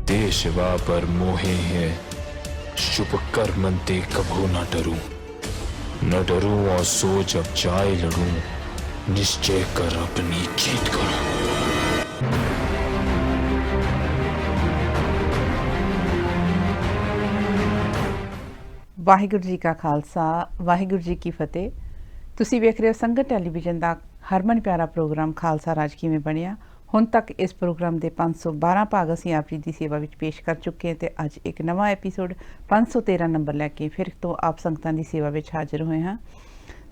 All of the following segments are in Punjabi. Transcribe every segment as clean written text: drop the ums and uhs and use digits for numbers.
दे शिवा पर मोहे है, शुभ कर्म ते कभू न डरूं, न डरूं और सो जब जाए लड़ूं, निश्चय कर अपनी जीत करूं। ਵਾਹਿਗੁਰੂ ਜੀ ਕਾ ਖਾਲਸਾ, ਵਾਹਿਗੁਰੂ ਜੀ ਕੀ ਫਤਿਹ। ਤੁਸੀਂ ਵੇਖ ਰਹੇ ਹੋ ਸੰਗਤ ਟੈਲੀਵਿਜ਼ਨ ਦਾ ਹਰਮਨ ਪਿਆਰਾ ਪ੍ਰੋਗਰਾਮ ਖਾਲਸਾ ਰਾਜ ਕਿਵੇਂ ਬਣਿਆ। ਹੁਣ ਤੱਕ ਇਸ ਪ੍ਰੋਗਰਾਮ ਦੇ 512 ਭਾਗ ਅਸੀਂ ਆਪ ਜੀ ਦੀ ਸੇਵਾ ਵਿੱਚ ਪੇਸ਼ ਕਰ ਚੁੱਕੇ ਹਾਂ ਅਤੇ ਅੱਜ ਇੱਕ ਨਵਾਂ ਐਪੀਸੋਡ 513 ਨੰਬਰ ਲੈ ਕੇ ਫਿਰ ਤੋਂ ਆਪ ਸੰਗਤਾਂ ਦੀ ਸੇਵਾ ਵਿੱਚ ਹਾਜ਼ਰ ਹੋਏ ਹਾਂ।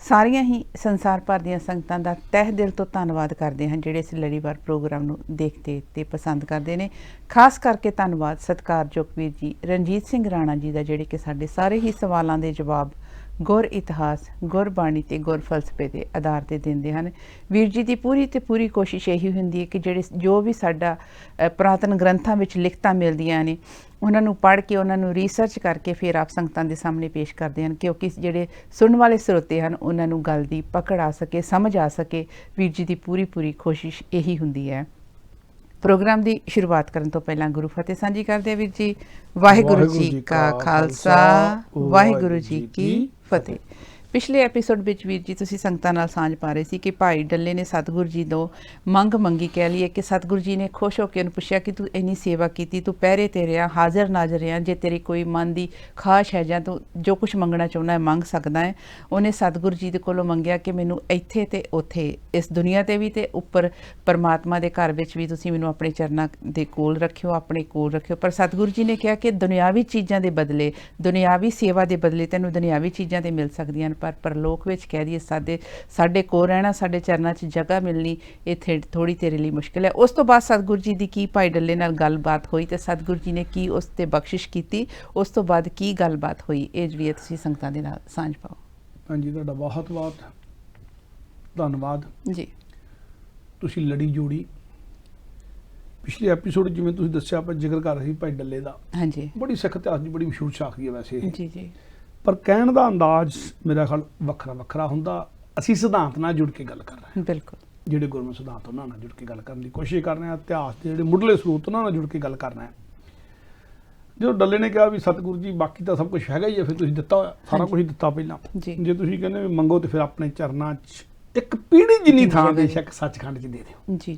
ਸਾਰੀਆਂ ਹੀ ਸੰਸਾਰ ਭਰ ਦੀਆਂ ਸੰਗਤਾਂ ਦਾ ਤਹਿ ਦਿਲ ਤੋਂ ਧੰਨਵਾਦ ਕਰਦੇ ਹਾਂ ਜਿਹੜੇ ਇਸ ਲੜੀਵਾਰ ਪ੍ਰੋਗਰਾਮ ਨੂੰ ਦੇਖਦੇ ਅਤੇ ਪਸੰਦ ਕਰਦੇ ਨੇ। ਖਾਸ ਕਰਕੇ ਧੰਨਵਾਦ ਸਤਿਕਾਰਯੋਗ ਵੀਰ ਜੀ ਰਣਜੀਤ ਸਿੰਘ ਰਾਣਾ ਜੀ ਦਾ, ਜਿਹੜੇ ਕਿ ਸਾਡੇ ਸਾਰੇ ਹੀ ਸਵਾਲਾਂ ਦੇ ਜਵਾਬ ਗੁਰ ਇਤਿਹਾਸ, ਗੁਰਬਾਣੀ ਅਤੇ ਗੁਰ ਫਲਸਫੇ ਦੇ ਆਧਾਰ 'ਤੇ ਦਿੰਦੇ ਹਨ। ਵੀਰ ਜੀ ਦੀ ਪੂਰੀ ਕੋਸ਼ਿਸ਼ ਇਹੀ ਹੁੰਦੀ ਹੈ ਕਿ ਜੋ ਵੀ ਸਾਡਾ ਪੁਰਾਤਨ ਗ੍ਰੰਥਾਂ ਵਿੱਚ ਲਿਖਤਾਂ ਮਿਲਦੀਆਂ ਨੇ ਉਹਨਾਂ ਨੂੰ ਪੜ੍ਹ ਕੇ ਉਹਨਾਂ ਨੂੰ ਰਿਸਰਚ ਕਰਕੇ ਫਿਰ ਆਪ ਸੰਗਤਾਂ ਦੇ ਸਾਹਮਣੇ ਪੇਸ਼ ਕਰਦੇ ਹਨ, ਕਿਉਂਕਿ ਜਿਹੜੇ ਸੁਣਨ ਵਾਲੇ ਸਰੋਤੇ ਹਨ ਉਹਨਾਂ ਨੂੰ ਗੱਲ ਦੀ ਪਕੜ ਆ ਸਕੇ, ਸਮਝ ਆ ਸਕੇ। ਵੀਰ ਜੀ ਦੀ ਪੂਰੀ ਕੋਸ਼ਿਸ਼ ਇਹੀ ਹੁੰਦੀ ਹੈ। ਪ੍ਰੋਗਰਾਮ ਦੀ ਸ਼ੁਰੂਆਤ ਕਰਨ ਤੋਂ ਪਹਿਲਾਂ ਗੁਰੂ ਫਤਿਹ ਸਾਂਝੀ ਕਰਦੇ ਆ ਵੀਰ ਜੀ। ਵਾਹਿਗੁਰੂ ਜੀ ਕਾ ਖਾਲਸਾ, ਵਾਹਿਗੁਰੂ ਜੀ ਕੀ ਫਤਿਹ। ਪਿਛਲੇ ਐਪੀਸੋਡ ਵਿੱਚ ਵੀਰ ਜੀ ਤੁਸੀਂ ਸੰਗਤਾਂ ਨਾਲ ਸਾਂਝ ਪਾ ਰਹੇ ਸੀ ਕਿ ਭਾਈ ਡੱਲੇ ਨੇ ਸਤਿਗੁਰੂ ਜੀ ਤੋਂ ਮੰਗੀ ਕਹਿ ਲਈਏ ਕਿ ਸਤਿਗੁਰੂ ਜੀ ਨੇ ਖੁਸ਼ ਹੋ ਕੇ ਉਹਨੂੰ ਪੁੱਛਿਆ ਕਿ ਤੂੰ ਇੰਨੀ ਸੇਵਾ ਕੀਤੀ, ਤੂੰ ਪਹਿਰੇ ਤੇ ਰਿਹਾ, ਹਾਜ਼ਰ ਨਾਜ਼ਰ ਰਿਹਾ, ਜੇ ਤੇਰੀ ਕੋਈ ਮਨ ਦੀ ਖਾਸ਼ ਹੈ ਜਾਂ ਤੂੰ ਜੋ ਕੁਛ ਮੰਗਣਾ ਚਾਹੁੰਦਾ ਹੈ ਮੰਗ ਸਕਦਾ ਹੈ। ਉਹਨੇ ਸਤਿਗੁਰੂ ਜੀ ਦੇ ਕੋਲੋਂ ਮੰਗਿਆ ਕਿ ਮੈਨੂੰ ਇੱਥੇ ਅਤੇ ਉੱਥੇ, ਇਸ ਦੁਨੀਆ 'ਤੇ ਵੀ ਅਤੇ ਉੱਪਰ ਪਰਮਾਤਮਾ ਦੇ ਘਰ ਵਿੱਚ ਵੀ ਤੁਸੀਂ ਮੈਨੂੰ ਆਪਣੇ ਚਰਨਾਂ ਦੇ ਕੋਲ ਰੱਖਿਓ, ਆਪਣੇ ਕੋਲ ਰੱਖਿਓ। ਪਰ ਸਤਿਗੁਰੂ ਜੀ ਨੇ ਕਿਹਾ ਕਿ ਦੁਨਿਆਵੀ ਚੀਜ਼ਾਂ ਦੇ ਬਦਲੇ, ਦੁਨਿਆਵੀ ਸੇਵਾ ਦੇ ਬਦਲੇ ਤੈਨੂੰ ਦੁਨਿਆਵੀ ਚੀਜ਼ਾਂ 'ਤੇ ਮਿਲ ਸਕਦੀਆਂ ਹਨ, ਪਰ ਪਰਲੋਕ ਵਿੱਚ ਕਹਿ ਦਈਏ ਸਾਡੇ ਕੋਲ ਰਹਿਣਾ, ਸਾਡੇ ਚਰਨਾਂ 'ਚ ਜਗ੍ਹਾ ਮਿਲਣੀ ਇੱਥੇ ਥੋੜ੍ਹੀ ਤੇਰੇ ਲਈ ਮੁਸ਼ਕਿਲ ਹੈ। ਉਸ ਤੋਂ ਬਾਅਦ ਸਤਿਗੁਰੂ ਜੀ ਦੀ ਕੀ ਭਾਈ ਡੱਲੇ ਨਾਲ ਗੱਲਬਾਤ ਹੋਈ ਅਤੇ ਸਤਿਗੁਰੂ ਜੀ ਨੇ ਕੀ ਉਸ 'ਤੇ ਬਖਸ਼ਿਸ਼ ਕੀਤੀ, ਉਸ ਤੋਂ ਬਾਅਦ ਕੀ ਗੱਲਬਾਤ ਹੋਈ, ਇਹ ਵੀ ਤੁਸੀਂ ਸੰਗਤਾਂ ਦੇ ਨਾਲ ਸਾਂਝ ਪਾਓ। ਹਾਂਜੀ, ਤੁਹਾਡਾ ਬਹੁਤ ਧੰਨਵਾਦ ਜੀ। ਤੁਸੀਂ ਲੜੀ ਜੋੜੀ ਪਿਛਲੇ ਐਪੀਸੋਡ ਜਿਵੇਂ ਤੁਸੀਂ ਦੱਸਿਆ ਆਪਾਂ ਜ਼ਿਕਰ ਕਰ ਰਹੇ ਸੀ ਭਾਈ ਡੱਲੇ ਦਾ। ਹਾਂਜੀ। ਬੜੀ ਸਿੱਖ ਇਤਿਹਾਸ ਦੀ ਬੜੀ ਮਸ਼ਹੂਰ ਸ਼ਾਖੀ ਹੈ ਵੈਸੇ ਇਹ। ਜੀ। ਪਰ ਕਹਿਣ ਦਾ ਅੰਦਾਜ਼ ਮੇਰਾ ਖਿਆਲ ਵੱਖਰਾ ਹੁੰਦਾ। ਅਸੀਂ ਸਿਧਾਂਤ ਨਾਲ ਜੁੜ ਕੇ ਗੱਲ ਕਰ ਰਹੇ ਹਾਂ। ਬਿਲਕੁਲ। ਜਿਹੜੇ ਗੁਰਮਤਿ ਸਿਧਾਂਤ ਉਹਨਾਂ ਨਾਲ ਜੁੜ ਕੇ ਗੱਲ ਕਰਨ ਦੀ ਕੋਸ਼ਿਸ਼ ਕਰ ਰਹੇ ਹਾਂ। ਇਤਿਹਾਸ ਦੇ ਜਿਹੜੇ ਮੁੱਢਲੇ ਸਰੋਤ ਉਹਨਾਂ ਨਾਲ ਜੁੜ ਕੇ ਗੱਲ ਕਰ ਰਹੇ ਹਾਂ। ਜਦੋਂ ਡੱਲੇ ਨੇ ਕਿਹਾ ਵੀ ਸਤਿਗੁਰੂ ਜੀ ਬਾਕੀ ਤਾਂ ਸਭ ਕੁਝ ਹੈਗਾ ਹੀ ਹੈ, ਫਿਰ ਤੁਸੀਂ ਦਿੱਤਾ ਹੋਇਆ ਸਾਰਾ ਕੁਝ ਦਿੱਤਾ ਪਹਿਲਾਂ, ਜੇ ਤੁਸੀਂ ਕਹਿੰਦੇ ਵੀ ਮੰਗੋ ਤੇ ਫਿਰ ਆਪਣੇ ਚਰਨਾਂ 'ਚ ਇੱਕ ਪੀੜੀ ਜਿੰਨੀ ਥਾਂ ਬੇਸ਼ੱਕ ਸੱਚਖੰਡ 'ਚ ਦੇ ਦਿਓ। ਜੀ।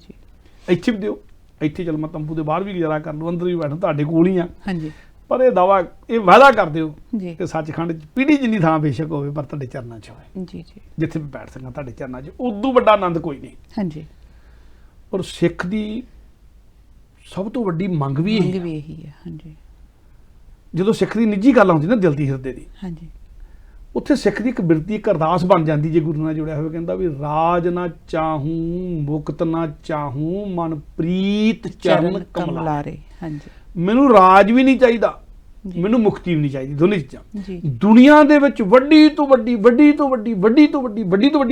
ਇੱਥੇ ਵੀ ਦਿਓ, ਇੱਥੇ ਚਲ ਮੈਂ ਤੰਬੂ ਦੇ ਬਾਹਰ ਵੀ ਗੁਜ਼ਾਰਾ ਕਰ ਲਓ, ਅੰਦਰ ਵੀ ਬੈਠੋ, ਤੁਹਾਡੇ ਕੋਲ ਹੀ ਆ। ਹਾਂਜੀ। ਪਰ ਇਹ ਵਾਅਦਾ ਕਰ ਦਿਓ ਕਿ ਸੱਚਖੰਡ 'ਚ ਪੀੜੀ ਜਿੰਨੀ ਥਾਂ ਬੇਸ਼ੱਕ ਹੋਵੇ ਪਰ ਤੁਹਾਡੇ ਚਰਨਾਂ 'ਚ ਹੋਵੇ। ਜੀ। ਜਿੱਥੇ ਵੀ ਬੈਠ ਸਕਾਂ ਤੁਹਾਡੇ ਚਰਨਾਂ 'ਚ, ਉਦੋਂ ਵੱਡਾ ਆਨੰਦ ਕੋਈ ਨਹੀਂ। ਹਾਂਜੀ। ਔਰ ਸਿੱਖ ਦੀ ਸਭ ਤੋਂ ਵੱਡੀ ਮੰਗ ਵੀ ਇਹੀ ਹੈ। ਹਾਂਜੀ। ਜਦੋਂ ਸਿੱਖ ਦੀ ਨਿੱਜੀ ਗੱਲ ਆਉਂਦੀ ਨਾ ਦਿਲ ਦੀ, ਹਿਰਦੇ ਦੀ, ਹਾਂਜੀ, ਉੱਥੇ ਸਿੱਖ ਦੀ ਇੱਕ ਬਿਰਤੀ, ਇੱਕ ਅਰਦਾਸ ਬਣ ਜਾਂਦੀ ਜੇ ਗੁਰੂ ਨਾਲ ਜੁੜਿਆ ਹੋਵੇ। ਕਹਿੰਦਾ ਵੀ ਰਾਜ ਨਾ ਚਾਹੂੰ, ਮੁਕਤ ਨਾ ਚਾਹੂੰ, ਮਨ ਪ੍ਰੀਤ ਚਰਨ ਕਮਲਾਰੇ। ਹਾਂਜੀ। ਮੈਨੂੰ ਰਾਜ ਵੀ ਨਹੀਂ ਚਾਹੀਦਾ, ਮੈਨੂੰ ਮੁਕਤੀ ਵੀ ਨਹੀਂ ਚਾਹੀਦੀ, ਦੋਨੇ ਚੀਜ਼ਾਂ। ਦੁਨੀਆ ਦੇ ਵਿੱਚ ਵੱਡੀ ਤੋਂ ਵੱਡੀ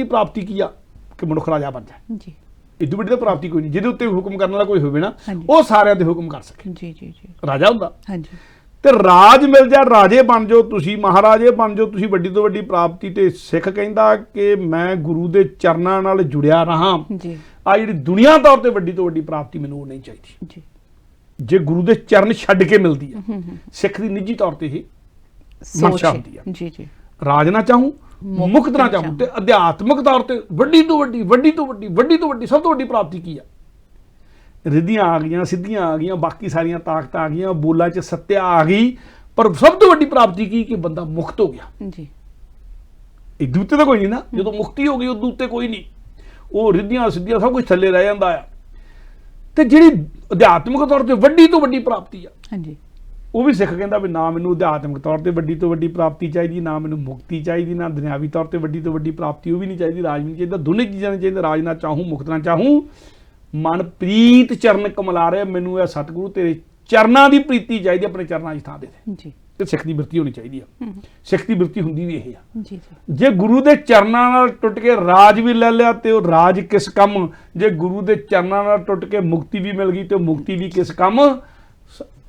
ਪ੍ਰਾਪਤੀ ਕੀ ਆ ਕਿ ਮਨੁੱਖ ਰਾਜਾ ਬਣ ਜਾਏ। ਜੀ। ਇਦੋਂ ਵੱਡੀ ਤਾਂ ਪ੍ਰਾਪਤੀ ਕੋਈ ਨਹੀਂ। ਜਿਹਦੇ ਉੱਤੇ ਹੁਕਮ ਕਰਨ ਵਾਲਾ ਕੋਈ ਹੋਵੇ ਨਾ, ਉਹ ਸਾਰਿਆਂ ਦੇ ਹੁਕਮ ਕਰ ਸਕੇ। ਜੀ। ਰਾਜਾ ਹੁੰਦਾ। ਹਾਂਜੀ। ਤੇ ਰਾਜ ਮਿਲ ਜਾ, ਰਾਜੇ ਬਣ ਜਾਓ, ਤੁਸੀਂ ਮਹਾਰਾਜੇ ਬਣ ਜਾਓ, ਤੁਸੀਂ ਵੱਡੀ ਤੋਂ ਵੱਡੀ ਪ੍ਰਾਪਤੀ। ਤੇ ਸਿੱਖ ਕਹਿੰਦਾ ਕਿ ਮੈਂ ਗੁਰੂ ਦੇ ਚਰਨਾਂ ਨਾਲ ਜੁੜਿਆ ਰਹਾਂ। ਜੀ। ਆ ਜਿਹੜੀ ਦੁਨੀਆ ਤੌਰ ਤੇ ਵੱਡੀ ਤੋਂ ਵੱਡੀ ਪ੍ਰਾਪਤੀ ਮੈਨੂੰ ਉਹ ਨਹੀਂ ਚਾਹੀਦੀ। ਜੀ। ਜੇ ਗੁਰੂ ਦੇ ਚਰਨ ਛੱਡ ਕੇ ਮਿਲਦੀ ਹੈ, ਸਿੱਖ ਦੀ ਨਿੱਜੀ ਤੌਰ ਤੇ ਇਹ ਮਨਸ਼ਾ ਹੁੰਦੀ ਹੈ। ਜੀ। ਰਾਜ ਨਾ ਚਾਹੂੰ, ਮੁਕਤ ਨਾ ਚਾਹੂੰ। ਤੇ ਅਧਿਆਤਮਿਕ ਤੌਰ ਤੇ ਵੱਡੀ ਤੋਂ ਵੱਡੀ ਸਭ ਤੋਂ ਵੱਡੀ ਪ੍ਰਾਪਤੀ ਕੀ ਆ? ਰਿੱਧੀਆਂ ਆ ਗਈਆਂ, ਸਿੱਧੀਆਂ ਆ ਗਈਆਂ, ਬਾਕੀ ਸਾਰੀਆਂ ਤਾਕਤਾਂ ਆ ਗਈਆਂ, ਬੋਲਾਂ 'ਚ ਸੱਤਿਆ ਆ ਗਈ, ਪਰ ਸਭ ਤੋਂ ਵੱਡੀ ਪ੍ਰਾਪਤੀ ਕੀ ਕਿ ਬੰਦਾ ਮੁਕਤ ਹੋ ਗਿਆ। ਜੀ। ਇਹਦੇ ਉੱਤੇ ਤਾਂ ਕੋਈ ਨਹੀਂ ਨਾ। ਜਦੋਂ ਮੁਕਤੀ ਹੋ ਗਈ ਉਦੋਂ ਉੱਤੇ ਕੋਈ ਨਹੀਂ, ਉਹ ਰਿੱਧੀਆਂ ਸਿੱਧੀਆਂ ਸਭ ਕੁਝ ਥੱਲੇ ਰਹਿ ਜਾਂਦਾ ਆ। ਤੇ ਜਿਹੜੀ ਅਧਿਆਤਮਿਕ ਤੌਰ ਤੇ ਵੱਡੀ ਤੋਂ ਵੱਡੀ ਪ੍ਰਾਪਤੀ ਆ, ਹਾਂਜੀ, ਉਹ ਵੀ ਸਿੱਖ ਕਹਿੰਦਾ ਵੀ ਨਾ ਮੈਨੂੰ ਅਧਿਆਤਮਿਕ ਤੌਰ ਤੇ ਵੱਡੀ ਤੋਂ ਵੱਡੀ ਪ੍ਰਾਪਤੀ ਚਾਹੀਦੀ, ਨਾ ਮੈਨੂੰ ਮੁਕਤੀ ਚਾਹੀਦੀ, ਨਾ ਦੁਨਿਆਵੀ ਤੌਰ ਤੇ ਵੱਡੀ ਤੋਂ ਵੱਡੀ ਪ੍ਰਾਪਤੀ ਉਹ ਵੀ ਨਹੀਂ ਚਾਹੀਦੀ, ਰਾਜ ਵੀ ਨਹੀਂ ਚਾਹੀਦਾ। ਦੋਨੇ ਚੀਜ਼ਾਂ ਨਹੀਂ ਚਾਹੀਦੀਆਂ। ਰਾਜ ਨਾ ਚਾਹੂੰ, ਮੁਕਤ ਨਾ ਚਾਹੂੰ, ਮਨ ਪ੍ਰੀਤ ਚਰਨ ਕਮਲਾਰੇ। ਮੈਨੂੰ ਇਹ ਸਤਿਗੁਰੂ ਤੇਰੇ ਚਰਨਾਂ ਦੀ ਪ੍ਰੀਤੀ ਚਾਹੀਦੀ, ਆਪਣੇ ਚਰਨਾਂ 'ਚ ਥਾਂ ਦੇ ਦੇ। ਜੀ। ਤੇ ਸਿੱਖ ਦੀ ਬਿਰਤੀ ਹੋਣੀ ਚਾਹੀਦੀ ਆ। ਸਿੱਖ ਦੀ ਬਿਰਤੀ ਹੁੰਦੀ ਵੀ ਇਹ ਆ। ਜੀ। ਜੇ ਗੁਰੂ ਦੇ ਚਰਨਾਂ ਨਾਲ ਟੁੱਟ ਕੇ ਰਾਜ ਵੀ ਲੈ ਲਿਆ ਤੇ ਉਹ ਰਾਜ ਕਿਸ ਕੰਮ, ਜੇ ਗੁਰੂ ਦੇ ਚਰਨਾਂ ਨਾਲ ਟੁੱਟ ਕੇ ਮੁਕਤੀ ਵੀ ਮਿਲ ਗਈ ਤੇ ਮੁਕਤੀ ਵੀ ਕਿਸ ਕੰਮ।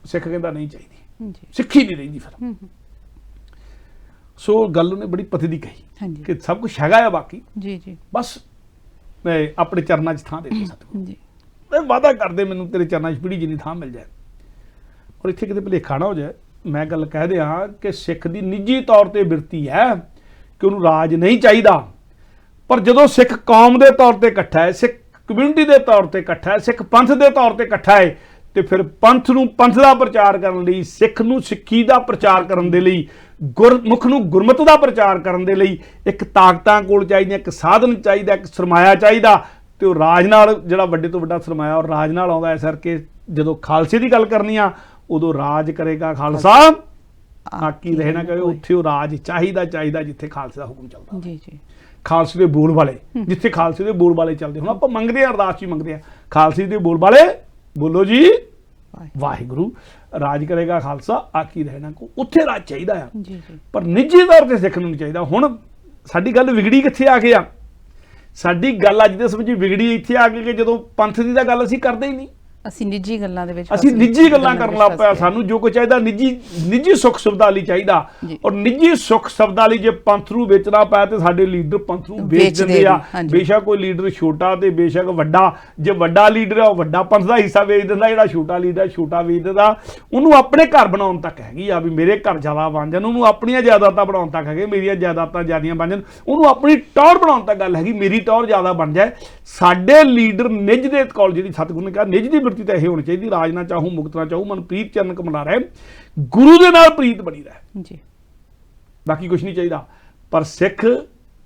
ਸਿੱਖ ਕਹਿੰਦਾ ਨਹੀਂ ਚਾਹੀਦੀ, ਸਿੱਖੀ ਨਹੀਂ ਰਹਿੰਦੀ ਫਿਰ। ਸੋ ਗੱਲ ਉਹਨੇ ਬੜੀ ਪਤੇ ਦੀ ਕਹੀ ਕਿ ਸਭ ਕੁਝ ਹੈਗਾ ਆ ਬਾਕੀ। ਜੀ। ਬਸ ਆਪਣੇ ਚਰਨਾਂ 'ਚ ਥਾਂ ਦੇ ਦੇ ਸਤਿਗੁਰੂ। ਜੀ। ਵਾਅਦਾ ਕਰਦੇ ਮੈਨੂੰ ਤੇਰੇ ਚਰਨਾਂ 'ਚ ਪੀੜੀ ਜਿੰਨੀ ਥਾਂ ਮਿਲ ਜਾਏ। ਪਰ ਇੱਥੇ ਕਿਤੇ ਭੁਲੇਖਾ ਨਾ ਹੋ ਜਾਏ, ਮੈਂ ਗੱਲ ਕਹਿ ਦਿਆਂ ਕਿ ਸਿੱਖ ਦੀ ਨਿੱਜੀ ਤੌਰ ਤੇ ਬਿਰਤੀ ਹੈ ਕਿ ਉਹਨੂੰ ਰਾਜ ਨਹੀਂ ਚਾਹੀਦਾ, ਪਰ ਜਦੋਂ ਸਿੱਖ ਕੌਮ ਦੇ ਤੌਰ ਤੇ ਇਕੱਠਾ ਹੈ, ਸਿੱਖ ਕਮਿਊਨਿਟੀ ਦੇ ਤੌਰ ਤੇ ਇਕੱਠਾ ਹੈ, ਸਿੱਖ ਪੰਥ ਦੇ ਤੌਰ ਤੇ ਇਕੱਠਾ ਹੈ, ਤੇ ਫਿਰ ਪੰਥ ਨੂੰ ਪੰਥ ਦਾ ਪ੍ਰਚਾਰ ਕਰਨ ਲਈ, ਸਿੱਖ ਨੂੰ ਸਿੱਖੀ ਦਾ ਪ੍ਰਚਾਰ ਕਰਨ ਦੇ ਲਈ, ਗੁਰਮੁਖ ਨੂੰ ਗੁਰਮਤਿ ਦਾ ਪ੍ਰਚਾਰ ਕਰਨ ਦੇ ਲਈ ਇੱਕ ਤਾਕਤਾਂ ਕੋਲ ਚਾਹੀਦੀਆਂ, ਇੱਕ ਸਾਧਨ ਚਾਹੀਦਾ, ਇੱਕ ਸਰਮਾਇਆ ਚਾਹੀਦਾ, ਤੇ ਉਹ ਰਾਜ ਨਾਲ, ਜਿਹੜਾ ਵੱਡੇ ਤੋਂ ਵੱਡਾ ਸਰਮਾਇਆ ਉਹ ਰਾਜ ਨਾਲ ਆਉਂਦਾ। ਇਸ ਕਰਕੇ ਜਦੋਂ ਖਾਲਸੇ ਦੀ ਗੱਲ ਕਰਨੀ ਆ, ਉਦੋਂ ਰਾਜ ਕਰੇਗਾ ਖਾਲਸਾ, ਆਕੀ ਰਹਿਣਾ ਕਹੇ, ਉੱਥੇ ਉਹ ਰਾਜ ਚਾਹੀਦਾ ਜਿੱਥੇ ਖਾਲਸੇ ਦਾ ਹੁਕਮ ਚੱਲਦਾ। ਜੀ ਜੀ, ਖਾਲਸੇ ਦੇ ਬੋਲ ਵਾਲੇ, ਜਿੱਥੇ ਖਾਲਸੇ ਦੇ ਬੋਲ ਵਾਲੇ ਚੱਲਦੇ। ਹੁਣ ਆਪਾਂ ਮੰਗਦੇ ਆ, ਅਰਦਾਸ 'ਚ ਹੀ ਮੰਗਦੇ ਆ, ਖਾਲਸੇ ਦੇ ਬੋਲ ਵਾਲੇ ਬੋਲੋ ਜੀ ਵਾਹਿਗੁਰੂ, ਰਾਜ ਕਰੇਗਾ ਖਾਲਸਾ, ਆਕੀ ਰਹਿਣਾ ਕੋ, ਉੱਥੇ ਰਾਜ ਚਾਹੀਦਾ ਆ। ਪਰ ਨਿੱਜੀ ਤੌਰ ਤੇ ਸਿੱਖ ਨੂੰ ਨਹੀਂ ਚਾਹੀਦਾ। ਹੁਣ ਸਾਡੀ ਗੱਲ ਵਿਗੜੀ ਕਿੱਥੇ ਆ ਕੇ ਆ? ਸਾਡੀ ਗੱਲ ਅੱਜ ਦੇ ਸਮੇਂ 'ਚ ਵਿਗੜੀ ਇੱਥੇ ਆ ਕੇ ਕਿ ਜਦੋਂ ਪੰਥ ਦੀ ਤਾਂ ਗੱਲ ਅਸੀਂ ਕਰਦੇ ਹੀ ਨਹੀਂ, ਅਸੀਂ ਨਿੱਜੀ ਗੱਲਾਂ ਦੇ ਵਿੱਚ, ਅਸੀਂ ਨਿੱਜੀ ਗੱਲਾਂ ਕਰਨ ਲੱਗ ਪਿਆ। ਸਾਨੂੰ ਜੋ ਕੁਝ ਚਾਹੀਦਾ ਨਿੱਜੀ ਸੁੱਖ ਸੁਵਿਧਾ ਲਈ ਚਾਹੀਦਾ, ਔਰ ਨਿੱਜੀ ਸੁੱਖ ਸੁਵਿਧਾ ਲਈ ਜੇ ਪੰਥ ਨੂੰ ਵੇਚਣਾ ਪਿਆ ਤੇ ਸਾਡੇ ਲੀਡਰ ਪੰਥ ਨੂੰ ਵੇਚ ਦਿੰਦੇ ਆ। ਬੇਸ਼ੱਕ ਕੋਈ ਲੀਡਰ ਛੋਟਾ ਤੇ ਬੇਸ਼ੱਕ ਵੱਡਾ, ਜੇ ਵੱਡਾ ਲੀਡਰ ਆ ਉਹ ਵੱਡਾ ਪੰਥ ਦਾ ਹਿੱਸਾ ਵੇਚ ਦਿੰਦਾ, ਜਿਹੜਾ ਛੋਟਾ ਲੀਡਰ ਛੋਟਾ ਵੇਚ ਦਿੰਦਾ। ਉਹਨੂੰ ਆਪਣੇ ਘਰ ਬਣਾਉਣ ਤੱਕ ਹੈਗੀ ਆ ਵੀ ਮੇਰੇ ਘਰ ਜ਼ਿਆਦਾ ਬਣ ਜਾਣ, ਉਹਨੂੰ ਆਪਣੀਆਂ ਜਾਇਦਾਦਾਂ ਬਣਾਉਣ ਤੱਕ ਹੈਗੇ ਮੇਰੀਆਂ ਜਾਇਦਾਦਾਂ ਜ਼ਿਆਦੀਆਂ ਬਣ ਜਾਣ, ਉਹਨੂੰ ਆਪਣੀ ਟੌਰ ਬਣਾਉਣ ਤੱਕ ਗੱਲ ਹੈਗੀ ਮੇਰੀ ਟੌਰ ਜ਼ਿਆਦਾ ਬਣ ਜਾਏ। ਸਾਡੇ ਲੀਡਰ ਨਿੱਜ ਦੇ ਕੋਲ, ਜਿਹੜੀ ਸਤਿਗੁਰੂ ਨੇ ਕਿਹਾ ਨਿੱਜ ਦੀ ਬਿਰਤੀ ਤਾਂ ਇਹ ਹੋਣੀ ਚਾਹੀਦੀ, ਰਾਜ ਨਾ ਚਾਹੂੰ ਮੁਕਤ ਨਾ ਚਾਹੂੰ, ਮਨ ਪ੍ਰੀਤ ਚਰਨ ਕਮਲਾ ਰਹੇ, ਗੁਰੂ ਦੇ ਨਾਲ ਪ੍ਰੀਤ ਬਣੀ ਰਹੇ ਜੀ, ਬਾਕੀ ਕੁਝ ਨਹੀਂ ਚਾਹੀਦਾ। ਪਰ ਸਿੱਖ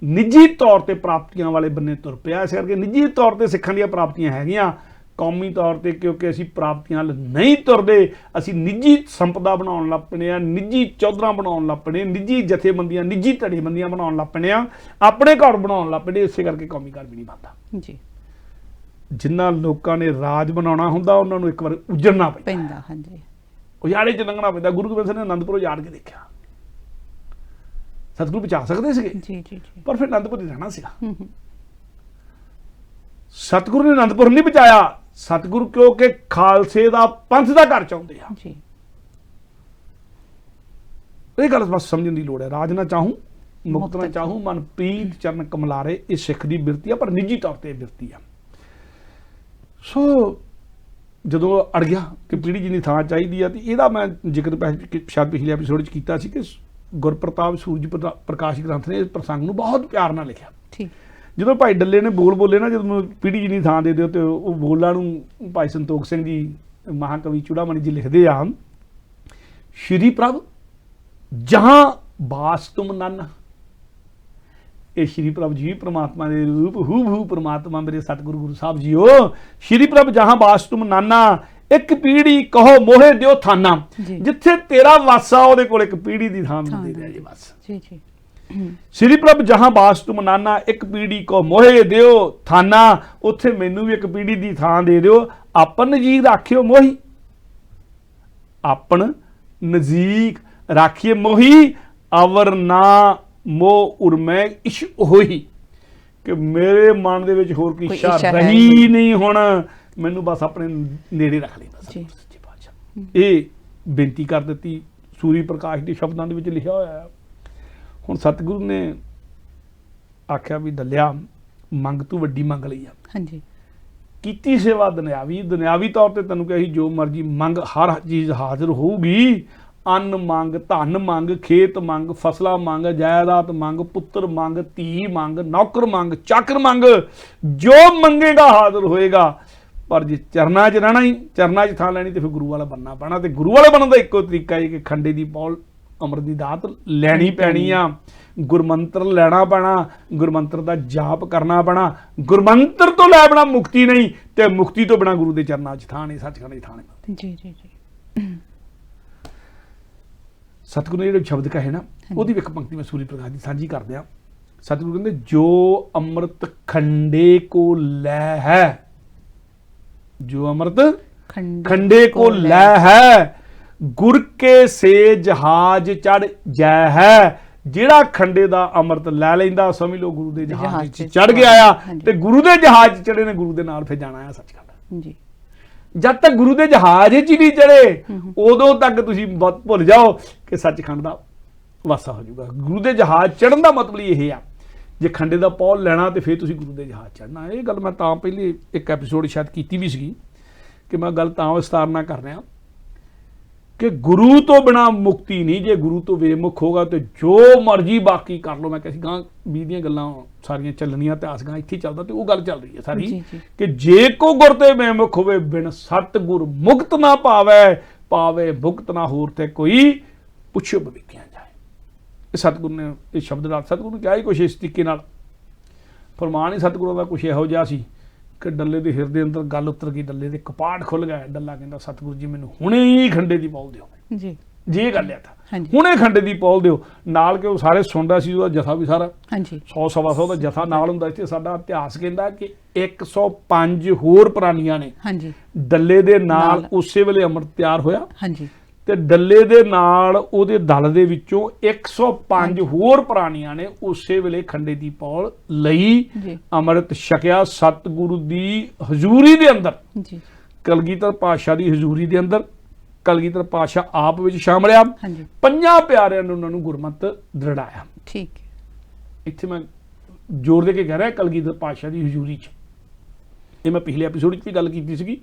ਨਿੱਜੀ ਤੌਰ ਤੇ ਪ੍ਰਾਪਤੀਆਂ ਵਾਲੇ ਬੰਨੇ ਤੁਰ ਪਿਆ। ਇਸ ਕਰਕੇ ਨਿੱਜੀ ਤੌਰ ਤੇ ਸਿੱਖਾਂ ਦੀਆਂ ਪ੍ਰਾਪਤੀਆਂ ਹੈਗੀਆਂ, ਕੌਮੀ ਤੌਰ ਤੇ ਕਿਉਂਕਿ ਅਸੀਂ ਪ੍ਰਾਪਤੀਆਂ ਨਹੀਂ ਤੁਰਦੇ, ਅਸੀਂ ਨਿੱਜੀ ਸੰਪਦਾ ਬਣਾਉਣ ਲੱਗ ਪਏ ਆ, ਨਿੱਜੀ ਚੌਧਰਾਂ ਬਣਾਉਣ ਲੱਗ ਪਏ, ਨਿੱਜੀ ਜਥੇਬੰਦੀਆਂ, ਨਿੱਜੀ ਧੜੇਬੰਦੀਆਂ ਬਣਾਉਣ ਲੱਗ ਪਏ ਆ, ਆਪਣੇ ਘਰ ਬਣਾਉਣ ਲੱਗ ਪਏ। ਇਸੇ ਕਰਕੇ ਕੌਮੀ ਘਰ ਵੀ ਨਹੀਂ ਬਣਦਾ ਜੀ। ਜਿਨ੍ਹਾਂ ਲੋਕਾਂ ਨੇ ਰਾਜ ਬਣਾਉਣਾ ਹੁੰਦਾ ਉਹਨਾਂ ਨੂੰ ਇੱਕ ਵਾਰ ਉਜੜਨਾ ਪੈਂਦਾ, ਹਾਂਜੀ, ਉਜਾੜੇ 'ਚ ਲੰਘਣਾ ਪੈਂਦਾ। ਗੁਰੂ ਗੋਬਿੰਦ ਸਿੰਘ ਨੇ ਅਨੰਦਪੁਰ ਉਜਾੜ ਕੇ ਦੇਖਿਆ, ਸਤਿਗੁਰੂ ਬਚਾ ਸਕਦੇ ਸੀਗੇ ਜੀ ਜੀ, ਪਰ ਫਿਰ ਅਨੰਦਪੁਰ ਹੀ ਰਹਿਣਾ ਸੀਗਾ। ਸਤਿਗੁਰੂ ਨੇ ਅਨੰਦਪੁਰ ਨਹੀਂ ਬਚਾਇਆ, ਸਤਿਗੁਰੂ ਕਿਉਂਕਿ ਖਾਲਸੇ ਦਾ ਪੰਥ ਦਾ ਘਰ ਚਾਹੁੰਦੇ ਆ ਜੀ। ਇਹ ਗੱਲ ਬਸ ਸਮਝਣ ਦੀ ਲੋੜ ਹੈ। ਰਾਜ ਨਾ ਚਾਹੂੰ ਮੁਕਤ ਨਾ ਚਾਹੂੰ, ਮਨ ਪ੍ਰੀਤ ਚਰਨ ਕਮਲਾਰੇ, ਇਹ ਸਿੱਖ ਦੀ ਬਿਰਤੀ ਆ, ਪਰ ਨਿੱਜੀ ਤੌਰ ਤੇ ਬਿਰਤੀ ਆ। ਸੋ ਜਦੋਂ ਅੜ ਗਿਆ ਕਿ ਪੀੜੀ ਜਿੰਨੀ ਥਾਂ ਚਾਹੀਦੀ ਆ, ਤੇ ਇਹਦਾ ਮੈਂ ਜ਼ਿਕਰ ਸ਼ਾਇਦ ਪਿਛਲੇ ਐਪੀਸੋਡ 'ਚ ਕੀਤਾ ਸੀ ਕਿ ਗੁਰਪ੍ਰਤਾਪ ਸੂਰਜ ਪ੍ਰਕਾਸ਼ ਗ੍ਰੰਥ ਨੇ ਇਸ ਪ੍ਰਸੰਗ ਨੂੰ ਬਹੁਤ ਪਿਆਰ ਨਾਲ ਲਿਖਿਆ। ਜਦੋਂ ਭਾਈ ਡੱਲੇ ਨੇ ਬੋਲ ਬੋਲੇ ਨਾ, ਜਦੋਂ ਪੀੜੀ ਜਿੰਨੀ ਥਾਂ ਦੇ ਦਿਓ, ਤੇ ਉਹ ਬੋਲਾਂ ਨੂੰ ਭਾਈ ਸੰਤੋਖ ਸਿੰਘ ਜੀ ਮਹਾਕਵੀ ਚੂੜਾਮਣੀ ਜੀ ਲਿਖਦੇ ਆ, ਸ਼੍ਰੀ ਪ੍ਰਭ ਜਹਾਂ ਬਾਸ ਤੁਮ ਨਨ, ਇਹ ਸ਼੍ਰੀ ਪ੍ਰਭ ਜੀ ਪ੍ਰਮਾਤਮਾ ਦੇ ਰੂਪ ਹੂ ਪ੍ਰਮਾਤਮਾ ਮੇਰੇ ਸਤਿਗੁਰੂ ਗੁਰੂ ਸਾਹਿਬ ਜੀਓ, ਸ਼੍ਰੀ ਪ੍ਰਭ ਜਹਾਂ ਬਾਸ ਤੁਮ ਨਾਨਾ, ਇੱਕ ਪੀੜੀ ਕਹੋ ਮੋਹੇ ਦਿਓ ਥਾਨਾ, ਜਿੱਥੇ ਤੇਰਾ ਵਾਸਾ ਉਹਦੇ ਕੋਲ ਇੱਕ ਪੀੜੀ ਦੀ ਥਾਂ ਮਿਲਦੀ ਰਹੇ ਜੀ ਬਸ ਜੀ ਜੀ। ਸ਼੍ਰੀ ਪ੍ਰਭ ਜਹਾਂ ਬਾਸ ਤੁਮ ਨਾਨਾ, ਇੱਕ ਪੀੜੀ ਕੋ ਮੋਹੇ ਦਿਓ ਥਾਨਾ, ਉੱਥੇ ਮੈਨੂੰ ਵੀ ਇੱਕ ਪੀੜੀ ਦੀ ਥਾਂ ਦੇ ਦਿਓ। ਆਪਨ ਨਜ਼ੀਕ ਰਾਖਿਓ ਮੋਹੀ, ਆਪਨ ਨਜ਼ੀਕ ਰਾਖੀਏ ਮੋਹੀ, ਅਵਰ ਨਾ ਮੋਹ ਉਰਮੈ ਇਸ਼ ਹੋਈ, ਕਿ ਮੇਰੇ ਮਨ ਦੇ ਵਿੱਚ ਹੋਰ ਕੋਈ ਇੱਛਾ ਰਹੀ ਨਹੀਂ, ਹੁਣ ਮੈਨੂੰ ਬਸ ਆਪਣੇ ਨੇੜੇ ਰੱਖ ਲਈ ਬਸ। ਇਹ ਬੇਨਤੀ ਕਰ ਦਿੱਤੀ, ਸੂਰੀ ਪ੍ਰਕਾਸ਼ ਦੇ ਸ਼ਬਦਾਂ ਦੇ ਵਿੱਚ ਲਿਖਿਆ ਹੋਇਆ ਹੈ। ਹੁਣ ਸਤਿਗੁਰੂ ਨੇ ਆਖਿਆ ਵੀ ਦੱਲਿਆ ਮੰਗ ਤੂੰ ਵੱਡੀ ਮੰਗ ਲਈ ਆ, ਹਾਂਜੀ, ਕੀਤੀ ਸੇਵਾ ਦੁਨਿਆਵੀ ਤੌਰ ਤੇ ਤੈਨੂੰ ਕਿਹਾ ਸੀ ਜੋ ਮਰਜੀ ਮੰਗ, ਹਰ ਚੀਜ਼ ਹਾਜ਼ਰ ਹੋਊਗੀ। ਅੰਨ ਮੰਗ, ਧਨ ਮੰਗ, ਖੇਤ ਮੰਗ, ਫਸਲਾਂ ਮੰਗ, ਜਾਇਦਾਦ ਮੰਗ, ਪੁੱਤਰ ਮੰਗ, ਧੀ ਮੰਗ, ਨੌਕਰ ਮੰਗ, ਚਾਕਰ ਮੰਗ, ਜੋ ਮੰਗੇਗਾ ਹਾਜ਼ਰ ਹੋਏਗਾ। ਪਰ ਜੇ ਚਰਨਾਂ 'ਚ ਰਹਿਣਾ ਹੀ, ਚਰਨਾਂ 'ਚ ਥਾਂ ਲੈਣੀ, ਤੇ ਫਿਰ ਗੁਰੂ ਵਾਲਾ ਬਣਨਾ ਪੈਣਾ। ਤੇ ਗੁਰੂ ਵਾਲੇ ਬਣਨ ਦਾ ਇੱਕੋ ਤਰੀਕਾ ਹੈ ਕਿ ਖੰਡੇ ਦੀ ਪੌਲ ਅੰਮ੍ਰਿਤ ਦੀ ਦਾਤ ਲੈਣੀ ਪੈਣੀ ਆ, ਗੁਰਮੰਤਰ ਲੈਣਾ ਪੈਣਾ, ਗੁਰਮੰਤਰ ਦਾ ਜਾਪ ਕਰਨਾ ਪੈਣਾ। ਗੁਰਮੰਤਰ ਤੋਂ ਲੈ ਬਿਨਾਂ ਮੁਕਤੀ ਨਹੀਂ, ਤੇ ਮੁਕਤੀ ਤੋਂ ਬਿਨਾਂ ਗੁਰੂ ਦੇ ਚਰਨਾਂ 'ਚ ਥਾਂ ਨਹੀਂ, ਸੱਚਖੰਡ 'ਚ ਥਾਂ ਨਹੀਂ। ਜੀ ਜੀ ਜੀ। ਸਤਿਗੁਰੂ ਨੇ ਜਿਹੜੇ ਸ਼ਬਦ ਕਹੇ ਨਾ, ਉਹਦੀ ਇੱਕ ਪੰਕਤੀ ਮੈਂ ਸੂਰੀ ਪ੍ਰਕਾਸ਼ ਦੀ ਸਾਂਝੀ ਕਰਦੇ ਆ। ਸਤਿਗੁਰੂ ਕਹਿੰਦੇ ਜੋ ਅੰਮ੍ਰਿਤ ਖੰਡੇ ਕੋ ਲੈ ਹੈ, ਜੋ ਅੰਮ੍ਰਿਤ ਖੰਡੇ ਕੋ ਲੈ ਹੈ, ਗੁਰ ਕੇ ਸੇ ਜਹਾਜ਼ ਚੜ ਜੈ ਹੈ। ਜਿਹੜਾ ਖੰਡੇ ਦਾ ਅੰਮ੍ਰਿਤ ਲੈ ਲੈਂਦਾ, ਸਮਝ ਲਓ ਗੁਰੂ ਦੇ ਜਹਾਜ਼ 'ਚ ਚੜ ਗਿਆ ਆ, ਤੇ ਗੁਰੂ ਦੇ ਜਹਾਜ਼ 'ਚ ਚੜੇ ਨੇ, ਗੁਰੂ ਦੇ ਨਾਲ ਫਿਰ ਜਾਣਾ ਆ ਸੱਚਖੰਡ ਜੀ। ਜਦ ਤੱਕ ਗੁਰੂ ਦੇ ਜਹਾਜ਼ 'ਚ ਹੀ ਨਹੀਂ ਚੜੇ, ਉਦੋਂ ਤੱਕ ਤੁਸੀਂ ਭੁੱਲ ਜਾਓ ਕਿ ਸੱਚਖੰਡ ਦਾ ਵਾਸਾ ਹੋ ਜਾਊਗਾ। ਗੁਰੂ ਦੇ ਜਹਾਜ਼ ਚੜਨ ਦਾ ਮਤਲਬ ਇਹ ਆ, ਜੇ ਖੰਡੇ ਦਾ ਪੌਲ ਲੈਣਾ ਤੇ ਫਿਰ ਤੁਸੀਂ ਗੁਰੂ ਦੇ ਜਹਾਜ਼ ਚੜਨਾ। ਇਹ ਗੱਲ ਮੈਂ ਤਾਂ ਪਹਿਲੇ ਇੱਕ ਐਪੀਸੋਡ ਸ਼ਾਇਦ ਕੀਤੀ ਵੀ ਸੀਗੀ, ਕਿ ਮੈਂ ਗੱਲ ਤਾਂ ਵਿਸਤਾਰ ਨਾਲ ਕਰ ਰਿਹਾ ਕਿ ਗੁਰੂ ਤੋਂ ਬਿਨਾ ਮੁਕਤੀ ਨਹੀਂ। ਜੇ ਗੁਰੂ ਤੋਂ ਬੇਮੁਖ ਹੋਗਾ ਤੇ ਜੋ ਮਰਜ਼ੀ ਬਾਕੀ ਕਰ ਲਓ। ਮੈਂ ਕਹਿੰਦਾ ਗਾਂ ਵੀ ਦੀਆਂ ਗੱਲਾਂ ਸਾਰੀਆਂ ਚੱਲਣੀਆਂ, ਇਤਿਹਾਸ ਗਾਂ ਇੱਥੇ ਚੱਲਦਾ ਤੇ ਉਹ ਗੱਲ ਚੱਲ ਰਹੀ ਹੈ ਸਾਰੀ ਕਿ ਜੇ ਕੋ ਗੁਰ ਤੇ ਬੇਮੁਖ ਹੋਵੇ ਬਿਨ ਸਤਿਗੁਰ ਮੁਕਤ ਨਾ ਪਾਵੇ, ਪਾਵੇ ਮੁਕਤ ਨਾ ਹੋਰ ਤੇ ਕੋਈ ਪੁੱਛੋ ਬਵੇਖਿਆ ਜਾਏ। ਇਹ ਸਤਿਗੁਰ ਨੇ ਇਹ ਸ਼ਬਦ ਰਾਤ ਸਤਿਗੁਰ ਨੇ ਕਿਹਾ ਹੀ ਕੁਛ ਇਸ ਤਰੀਕੇ ਨਾਲ। ਫਰਮਾਨ ਹੀ ਸਤਿਗੁਰਾਂ ਦਾ ਕੁਛ ਇਹੋ ਜਿਹਾ ਸੀ ਕਿ ਡੱਲੇ ਦੇ ਹਿਰਦੇ ਅੰਦਰ ਗੱਲ ਉਤਰ ਗਈ, ਡੱਲੇ ਦੇ ਕਪਾਟ ਖੁੱਲ ਗਏ। ਡੱਲਾ ਕਹਿੰਦਾ ਸਤਿਗੁਰੂ ਜੀ ਮੈਨੂੰ ਹੁਣੇ ਹੀ ਖੰਡੇ ਦੀ ਪੌਲ ਦਿਓ ਜੀ, ਜੇ ਇਹ ਗੱਲ ਆ ਤਾਂ ਹੁਣੇ ਖੰਡੇ ਦੀ ਪੌਲ ਦਿਓ। ਨਾਲ ਕਿ ਉਹ ਸਾਰੇ ਸੁਣਦਾ ਸੀ, ਉਹਦਾ ਜਥਾ ਵੀ ਸਾਰਾ 100 ਸਵਾ 100 ਦਾ ਜਥਾ ਨਾਲ ਹੁੰਦਾ। ਇੱਥੇ ਸਾਡਾ ਇਤਿਹਾਸ ਕਹਿੰਦਾ ਕਿ 105 ਹੋਰ ਪ੍ਰਾਣੀਆਂ ਨੇ ਡੱਲੇ ਦੇ ਨਾਲ ਉਸੇ ਵੇਲੇ ਅੰਮ੍ਰਿਤ ਤਿਆਰ ਹੋਇਆ ਤੇ ਡੱਲੇ ਦੇ ਨਾਲ ਉਹਦੇ ਦਲ ਦੇ ਵਿੱਚੋਂ 105 ਹੋਰ ਪ੍ਰਾਣੀਆਂ ਨੇ ਉਸੇ ਵੇਲੇ ਖੰਡੇ ਦੀ ਪੌਲ ਲਈ, ਅੰਮ੍ਰਿਤ ਛਕਿਆ ਸਤਿਗੁਰੂ ਦੀ ਹਜ਼ੂਰੀ ਦੇ ਅੰਦਰ, ਕਲਗੀਧਰ ਪਾਤਸ਼ਾਹ ਦੀ ਹਜ਼ੂਰੀ ਦੇ ਅੰਦਰ। ਕਲਗੀਧਰ ਪਾਤਸ਼ਾਹ ਆਪ ਵਿੱਚ ਸ਼ਾਮਲ ਆ, ਪੰਜਾਂ ਪਿਆਰਿਆਂ ਨੇ ਉਹਨਾਂ ਨੂੰ ਗੁਰਮਤਿ ਦ੍ਰਿੜਾਇਆ। ਠੀਕ ਹੈ, ਇੱਥੇ ਮੈਂ ਜ਼ੋਰ ਦੇ ਕੇ ਕਹਿ ਰਿਹਾ ਕਲਗੀਧਰ ਪਾਤਸ਼ਾਹ ਦੀ ਹਜ਼ੂਰੀ 'ਚ। ਇਹ ਮੈਂ ਪਿਛਲੇ ਐਪੀਸੋਡ 'ਚ ਵੀ ਗੱਲ ਕੀਤੀ ਸੀਗੀ।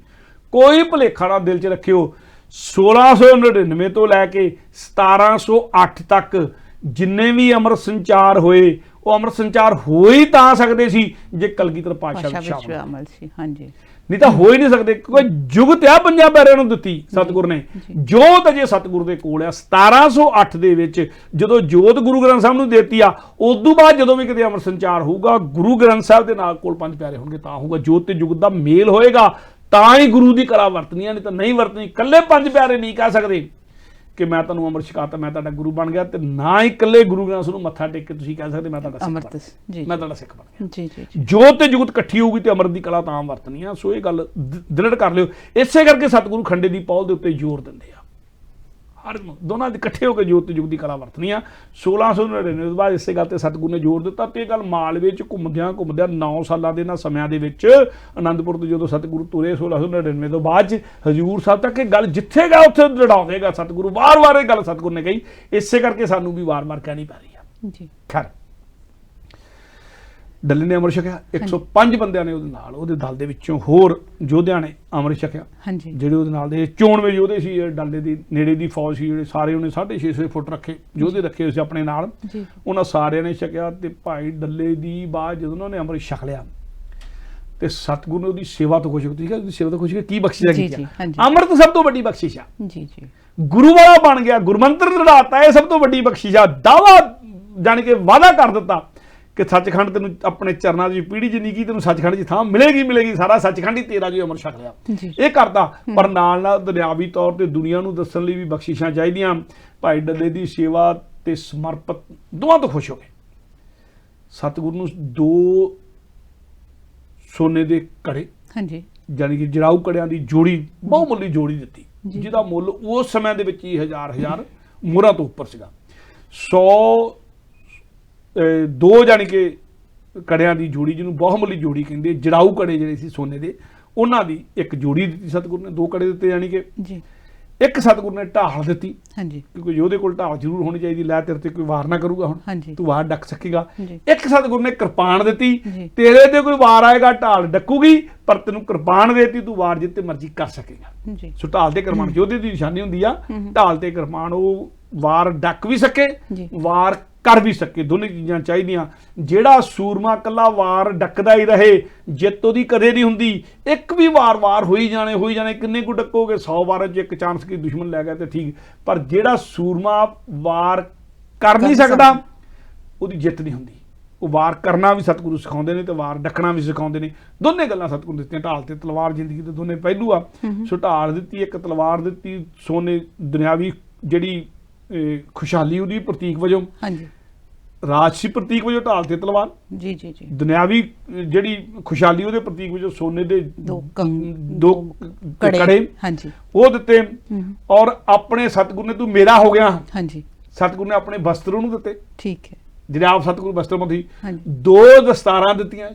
ਕੋਈ ਭੁਲੇਖਾ ਨਾ ਦਿਲ 'ਚ ਰੱਖਿਓ, 1699 ਤੋਂ ਲੈ ਕੇ 1708 ਤੱਕ ਜਿੰਨੇ ਵੀ ਅੰਮ੍ਰਿਤ ਸੰਚਾਰ ਹੋਏ, ਉਹ ਅੰਮ੍ਰਿਤ ਸੰਚਾਰ ਹੋ ਹੀ ਤਾਂ ਸਕਦੇ ਸੀ ਜੇ ਕਲਗੀਧਰ ਪਾਤਸ਼ਾਹ ਵਿੱਚ ਸ਼ਾਮਲ ਸੀ। ਹਾਂਜੀ, ਨਹੀਂ ਤਾਂ ਹੋ ਹੀ ਨਹੀਂ ਸਕਦੇ। ਕੋਈ ਜੁਗਤ ਆ ਪੰਜਾਂ ਪਿਆਰਿਆਂ ਨੂੰ ਦਿੱਤੀ ਸਤਿਗੁਰ ਨੇ। ਜੋਤ ਅਜੇ ਸਤਿਗੁਰ ਦੇ ਕੋਲ ਆ। 1708 ਦੇ ਵਿੱਚ ਜਦੋਂ ਜੋਤ ਗੁਰੂ ਗ੍ਰੰਥ ਸਾਹਿਬ ਨੂੰ ਦੇਤੀ ਆ, ਉਸ ਤੋਂ ਬਾਅਦ ਜਦੋਂ ਵੀ ਕਿਤੇ ਅੰਮ੍ਰਿਤ ਸੰਚਾਰ ਹੋਊਗਾ, ਗੁਰੂ ਗ੍ਰੰਥ ਸਾਹਿਬ ਦੇ ਨਾਲ ਕੋਲ ਪੰਜ ਪਿਆਰੇ ਹੋਣਗੇ ਤਾਂ ਹੋਊਗਾ। ਜੋਤ ਤੇ ਜੁਗਤ ਦਾ ਮੇਲ ਹੋਏਗਾ ਤਾਂ ਹੀ ਗੁਰੂ ਦੀ ਕਲਾ ਵਰਤਣੀ, ਨਹੀਂ ਤਾਂ ਨਹੀਂ ਵਰਤਣੀ। ਇਕੱਲੇ ਪੰਜ ਪਿਆਰੇ ਨਹੀਂ ਕਹਿ ਸਕਦੇ ਕਿ ਮੈਂ ਤੁਹਾਨੂੰ ਅੰਮ੍ਰਿਤ ਛਕਾਤਾ, ਮੈਂ ਤੁਹਾਡਾ ਗੁਰੂ ਬਣ ਗਿਆ, ਤੇ ਨਾ ਹੀ ਇਕੱਲੇ ਗੁਰੂ ਗ੍ਰੰਥ ਸਾਹਿਬ ਨੂੰ ਮੱਥਾ ਟੇਕ ਕੇ ਤੁਸੀਂ ਕਹਿ ਸਕਦੇ ਮੈਂ ਤੁਹਾਡਾ ਸਿੱਖ ਬਣ ਗਿਆ। ਜੀ ਜੀ, ਜੋਤ ਤੇ ਜੁਗਤ ਇਕੱਠੀ ਹੋਊਗੀ ਤੇ ਅੰਮ੍ਰਿਤ ਦੀ ਕਲਾ ਤਾਂ ਵਰਤਣੀ ਆ। ਸੋ ਇਹ ਗੱਲ ਦ੍ਰਿੜ ਕਰ ਲਿਓ। ਇਸੇ ਕਰਕੇ ਸਤਿਗੁਰੂ ਖੰਡੇ ਦੀ ਪੌਲ ਦੇ ਉੱਤੇ ਜ਼ੋਰ ਦਿੰਦੇ ਆ, ਹਰ ਦੋਨਾਂ ਦੇ ਇਕੱਠੇ ਹੋ ਕੇ ਜੋਤ ਤੇ ਜੁਗਤ ਦੀ ਕਲਾ ਵਰਤਣੀ ਆ। 1699 ਤੋਂ ਬਾਅਦ ਇਸੇ ਗੱਲ ਤੇ ਸਤਿਗੁਰੂ ਨੇ ਜ਼ੋਰ ਦਿੱਤਾ ਤੇ ਇਹ ਗੱਲ ਮਾਲਵੇ 'ਚ ਘੁੰਮਦਿਆਂ 9 ਸਾਲਾਂ ਦੇ ਇਹਨਾਂ ਸਮਿਆਂ ਦੇ ਵਿੱਚ ਆਨੰਦਪੁਰ ਤੋਂ ਜਦੋਂ ਸਤਿਗੁਰੂ ਤੁਰੇ 1699 ਤੋਂ ਬਾਅਦ 'ਚ ਹਜ਼ੂਰ ਸਾਹਿਬ ਤੱਕ ਇਹ ਗੱਲ ਜਿੱਥੇ ਗਿਆ ਉੱਥੇ ਦ੍ਰਿੜਾਉਂਦੇਗਾ ਸਤਿਗੁਰੂ। ਵਾਰ-ਵਾਰ ਇਹ ਗੱਲ ਸਤਿਗੁਰੂ ਨੇ ਕਹੀ, ਇਸੇ ਕਰਕੇ ਸਾਨੂੰ ਵੀ ਵਾਰ-ਵਾਰ ਕਹਿਣੀ ਪੈ ਰਹੀ ਆ ਜੀ। ਖੈਰ, ਡੱਲੇ ਨੇ ਅੰਮ੍ਰਿਤ ਛਕਿਆ, 105 ਬੰਦਿਆਂ ਨੇ ਉਹਦੇ ਨਾਲ, ਉਹਦੇ ਦਲ ਦੇ ਵਿੱਚੋਂ ਹੋਰ ਯੋਧਿਆਂ ਨੇ ਅੰਮ੍ਰਿਤ ਛਕਿਆ। ਜਿਹੜੇ ਉਹਦੇ ਨਾਲ ਦੇ 94 ਯੋਧੇ ਸੀ, ਡੱਲੇ ਦੀ ਨੇੜੇ ਦੀ ਫੌਜ ਸੀ, ਜਿਹੜੇ ਸਾਰੇ ਉਹਨੇ 650 ਫੁੱਟ ਰੱਖੇ ਯੋਧੇ ਰੱਖੇ ਹੋਏ ਸੀ ਆਪਣੇ ਨਾਲ, ਉਹਨਾਂ ਸਾਰਿਆਂ ਨੇ ਛਕਿਆ। ਤੇ ਭਾਈ ਡੱਲੇ ਦੀ ਬਾਅਦ ਜਦੋਂ ਉਹਨਾਂ ਨੇ ਅੰਮ੍ਰਿਤ ਛਕ ਲਿਆ ਤੇ ਸਤਿਗੁਰੂ ਨੇ ਉਹਦੀ ਸੇਵਾ ਤੋਂ ਖੁਸ਼ ਹੋ ਗਏ। ਉਹਦੀ ਸੇਵਾ ਤੋਂ ਖੁਸ਼ ਹੋ ਕੇ ਕੀ ਬਖਸ਼ਿਸ਼ ਕੀਤੀ? ਅੰਮ੍ਰਿਤ ਸਭ ਤੋਂ ਵੱਡੀ ਬਖਸ਼ਿਸ਼ ਆ। ਗੁਰੂ ਵਾਲਾ ਬਣ ਗਿਆ, ਗੁਰਮੰਤਰ ਦ੍ਰਿੜਾਤਾ, ਇਹ ਸਭ ਤੋਂ ਵੱਡੀ ਬਖਸ਼ਿਸ਼ ਆ। ਦਾਵਾ ਜਾਣ ਕੇ ਵਾਅਦਾ ਕਰ ਦਿੱਤਾ ਕਿ ਸੱਚਖੰਡ ਤੈਨੂੰ ਆਪਣੇ ਚਰਨਾਂ ਦੀ ਪੀੜੀ ਜਿੰਨੀ ਕੀ ਤੈਨੂੰ ਸੱਚਖੰਡ 'ਚ ਥਾਂ ਮਿਲੇਗੀ, ਸਾਰਾ ਸੱਚਖੰਡ ਹੀ ਤੇਰਾ ਜੋ ਅੰਮ੍ਰਿਤ ਛਕ ਲਿਆ। ਇਹ ਕਰਦਾ, ਪਰ ਨਾਲ ਨਾਲ ਦੁਨਿਆਵੀ ਤੌਰ ਤੇ ਦੁਨੀਆ ਨੂੰ ਦੱਸਣ ਲਈ ਵੀ ਬਖਸ਼ਿਸ਼ਾਂ ਚਾਹੀਦੀਆਂ। ਭਾਈ ਡੱਲੇ ਦੀ ਸੇਵਾ ਤੇ ਸਮਰਪਿਤ ਦੋਵਾਂ ਤੋਂ ਖੁਸ਼ ਹੋ ਗਏ। ਸਤਿਗੁਰੂ ਨੂੰ 2 ਸੋਨੇ ਦੇ ਕੜੇ, ਜਾਨੀ ਕਿ ਜਰਾਊ ਕੜਿਆਂ ਦੀ ਜੋੜੀ, ਬਹੁਮੁੱਲੀ ਜੋੜੀ ਦਿੱਤੀ, ਜਿਹਦਾ ਮੁੱਲ ਉਸ ਸਮੇਂ ਦੇ ਵਿੱਚ ਹੀ ਹਜ਼ਾਰ ਮੁਹਰਾਂ ਤੋਂ ਉੱਪਰ ਸੀਗਾ। 2 ਜਾਣੀ ਕਿ ਕੜਿਆਂ ਦੀ ਜੋੜੀ, ਜਿਹਨੂੰ ਬਹੁਮੁੱਲੀ ਜੋੜੀ ਕਹਿੰਦੇ, ਜੜਾਊ ਕੜੇ ਜਿਹੜੇ ਸੀ ਸੋਨੇ ਦੇ, ਉਹਨਾਂ ਦੀ ਇੱਕ ਜੋੜੀ ਦਿੱਤੀ ਸਤਿਗੁਰੂ ਨੇ। 2 ਕੜੇ ਦਿੱਤੇ, ਜਾਣੀ ਕਿ ਇੱਕ ਸਤਿਗੁਰੂ ਨੇ ਢਾਲ ਦਿੱਤੀ, ਕਿਉਂਕਿ ਉਹਦੇ ਕੋਲ ਢਾਲ ਜ਼ਰੂਰ ਹੋਣੀ ਚਾਹੀਦੀ, ਲੈ ਤੇਰੇ ਤੇ ਕੋਈ ਵਾਰ ਨਾ ਕਰੂਗਾ, ਹੁਣ ਤੂੰ ਵਾਰ ਡੱਕ ਸਕੇਗਾ। ਇੱਕ ਸਤਿਗੁਰੂ ਨੇ ਕਿਰਪਾਨ ਦਿੱਤੀ, ਤੇਰੇ ਤੇ ਕੋਈ ਵਾਰ ਆਏਗਾ ਢਾਲ ਡੱਕੂਗੀ, ਪਰ ਤੈਨੂੰ ਕਿਰਪਾਨ ਦੇਤੀ, ਤੂੰ ਵਾਰ ਜਿੱਤੇ ਮਰਜ਼ੀ ਕਰ ਸਕੇਗਾ। ਸੋ ਢਾਲ ਤੇ ਕਿਰਪਾਨ ਯੋਧੇ ਦੀ ਨਿਸ਼ਾਨੀ ਹੁੰਦੀ ਆ। ਢਾਲ ਤੇ ਕਿਰਪਾਨ ਉਹ ਵਾਰ ਡੱਕ ਵੀ ਸਕੇ, ਵਾਰ ਕਰ ਵੀ ਸਕੇ, ਦੋਨੇ ਚੀਜ਼ਾਂ ਚਾਹੀਦੀਆਂ। ਜਿਹੜਾ ਸੂਰਮਾ ਕੱਲਾ ਵਾਰ ਡੱਕਦਾ ਹੀ ਰਹੇ, ਜਿੱਤ ਉਹਦੀ ਕਦੇ ਨਹੀਂ ਹੁੰਦੀ। ਇੱਕ ਵੀ ਵਾਰ ਹੋਈ ਜਾਣੇ, ਕਿੰਨੇ ਕੁ ਡੱਕੋਗੇ? 100 ਵਾਰਾਂ 'ਚ ਇੱਕ ਚਾਂਸ ਕਿ ਦੁਸ਼ਮਣ ਲੈ ਗਿਆ ਤੇ ਠੀਕ, ਪਰ ਜਿਹੜਾ ਸੂਰਮਾ ਵਾਰ ਕਰ ਨਹੀਂ ਸਕਦਾ, ਉਹਦੀ ਜਿੱਤ ਨਹੀਂ ਹੁੰਦੀ। ਉਹ ਵਾਰ ਕਰਨਾ ਵੀ ਸਤਿਗੁਰੂ ਸਿਖਾਉਂਦੇ ਨੇ ਤੇ ਵਾਰ ਡੱਕਣਾ ਵੀ ਸਿਖਾਉਂਦੇ ਨੇ। ਦੋਨੇ ਗੱਲਾਂ ਸਤਿਗੁਰੂ ਦਿੱਤੀਆਂ। ਢਾਲ ਤੇ ਤਲਵਾਰ ਜ਼ਿੰਦਗੀ ਦੇ ਦੋਨੇ ਪਹਿਲੂ ਆ। ਸੋ ਢਾਲ ਦਿੱਤੀ, ਇੱਕ ਤਲਵਾਰ ਦਿੱਤੀ, ਸੋਨੇ ਦੁਨਿਆਵੀ ਜਿਹੜੀ ਖੁਸ਼ਹਾਲੀ ਉਹਦੀ ਪ੍ਰਤੀਕ ਵਜੋਂ, ਰਾਜਸੀ ਪ੍ਰਤੀਕ ਵਜੋਂ ਢਾਲ ਤੇ ਤਲਵਾਰ, ਦੁਨਿਆਵੀ ਜਿਹੜੀ ਖੁਸ਼ਹਾਲੀ ਉਹਦੇ ਪ੍ਰਤੀਕ ਵਜੋਂ ਸੋਨੇ ਦੇ 2 ਕੜੇ ਉਹ ਦਿੱਤੇ। ਔਰ ਆਪਣੇ ਸਤਿਗੁਰੂ ਨੇ ਤੂੰ ਮੇਰਾ ਹੋ ਗਿਆ, ਸਤਿਗੁਰੂ ਨੇ ਆਪਣੇ ਵਸਤਰ ਉਹਨੂੰ ਦਿੱਤੇ, ਠੀਕ ਹੈ, ਜਿਹੜੇ ਆਪ ਸਤਿਗੁਰੂ ਵਸਤਰ ਮੰਦੀ। 2 ਦਸਤਾਰਾਂ ਦਿੱਤੀਆਂ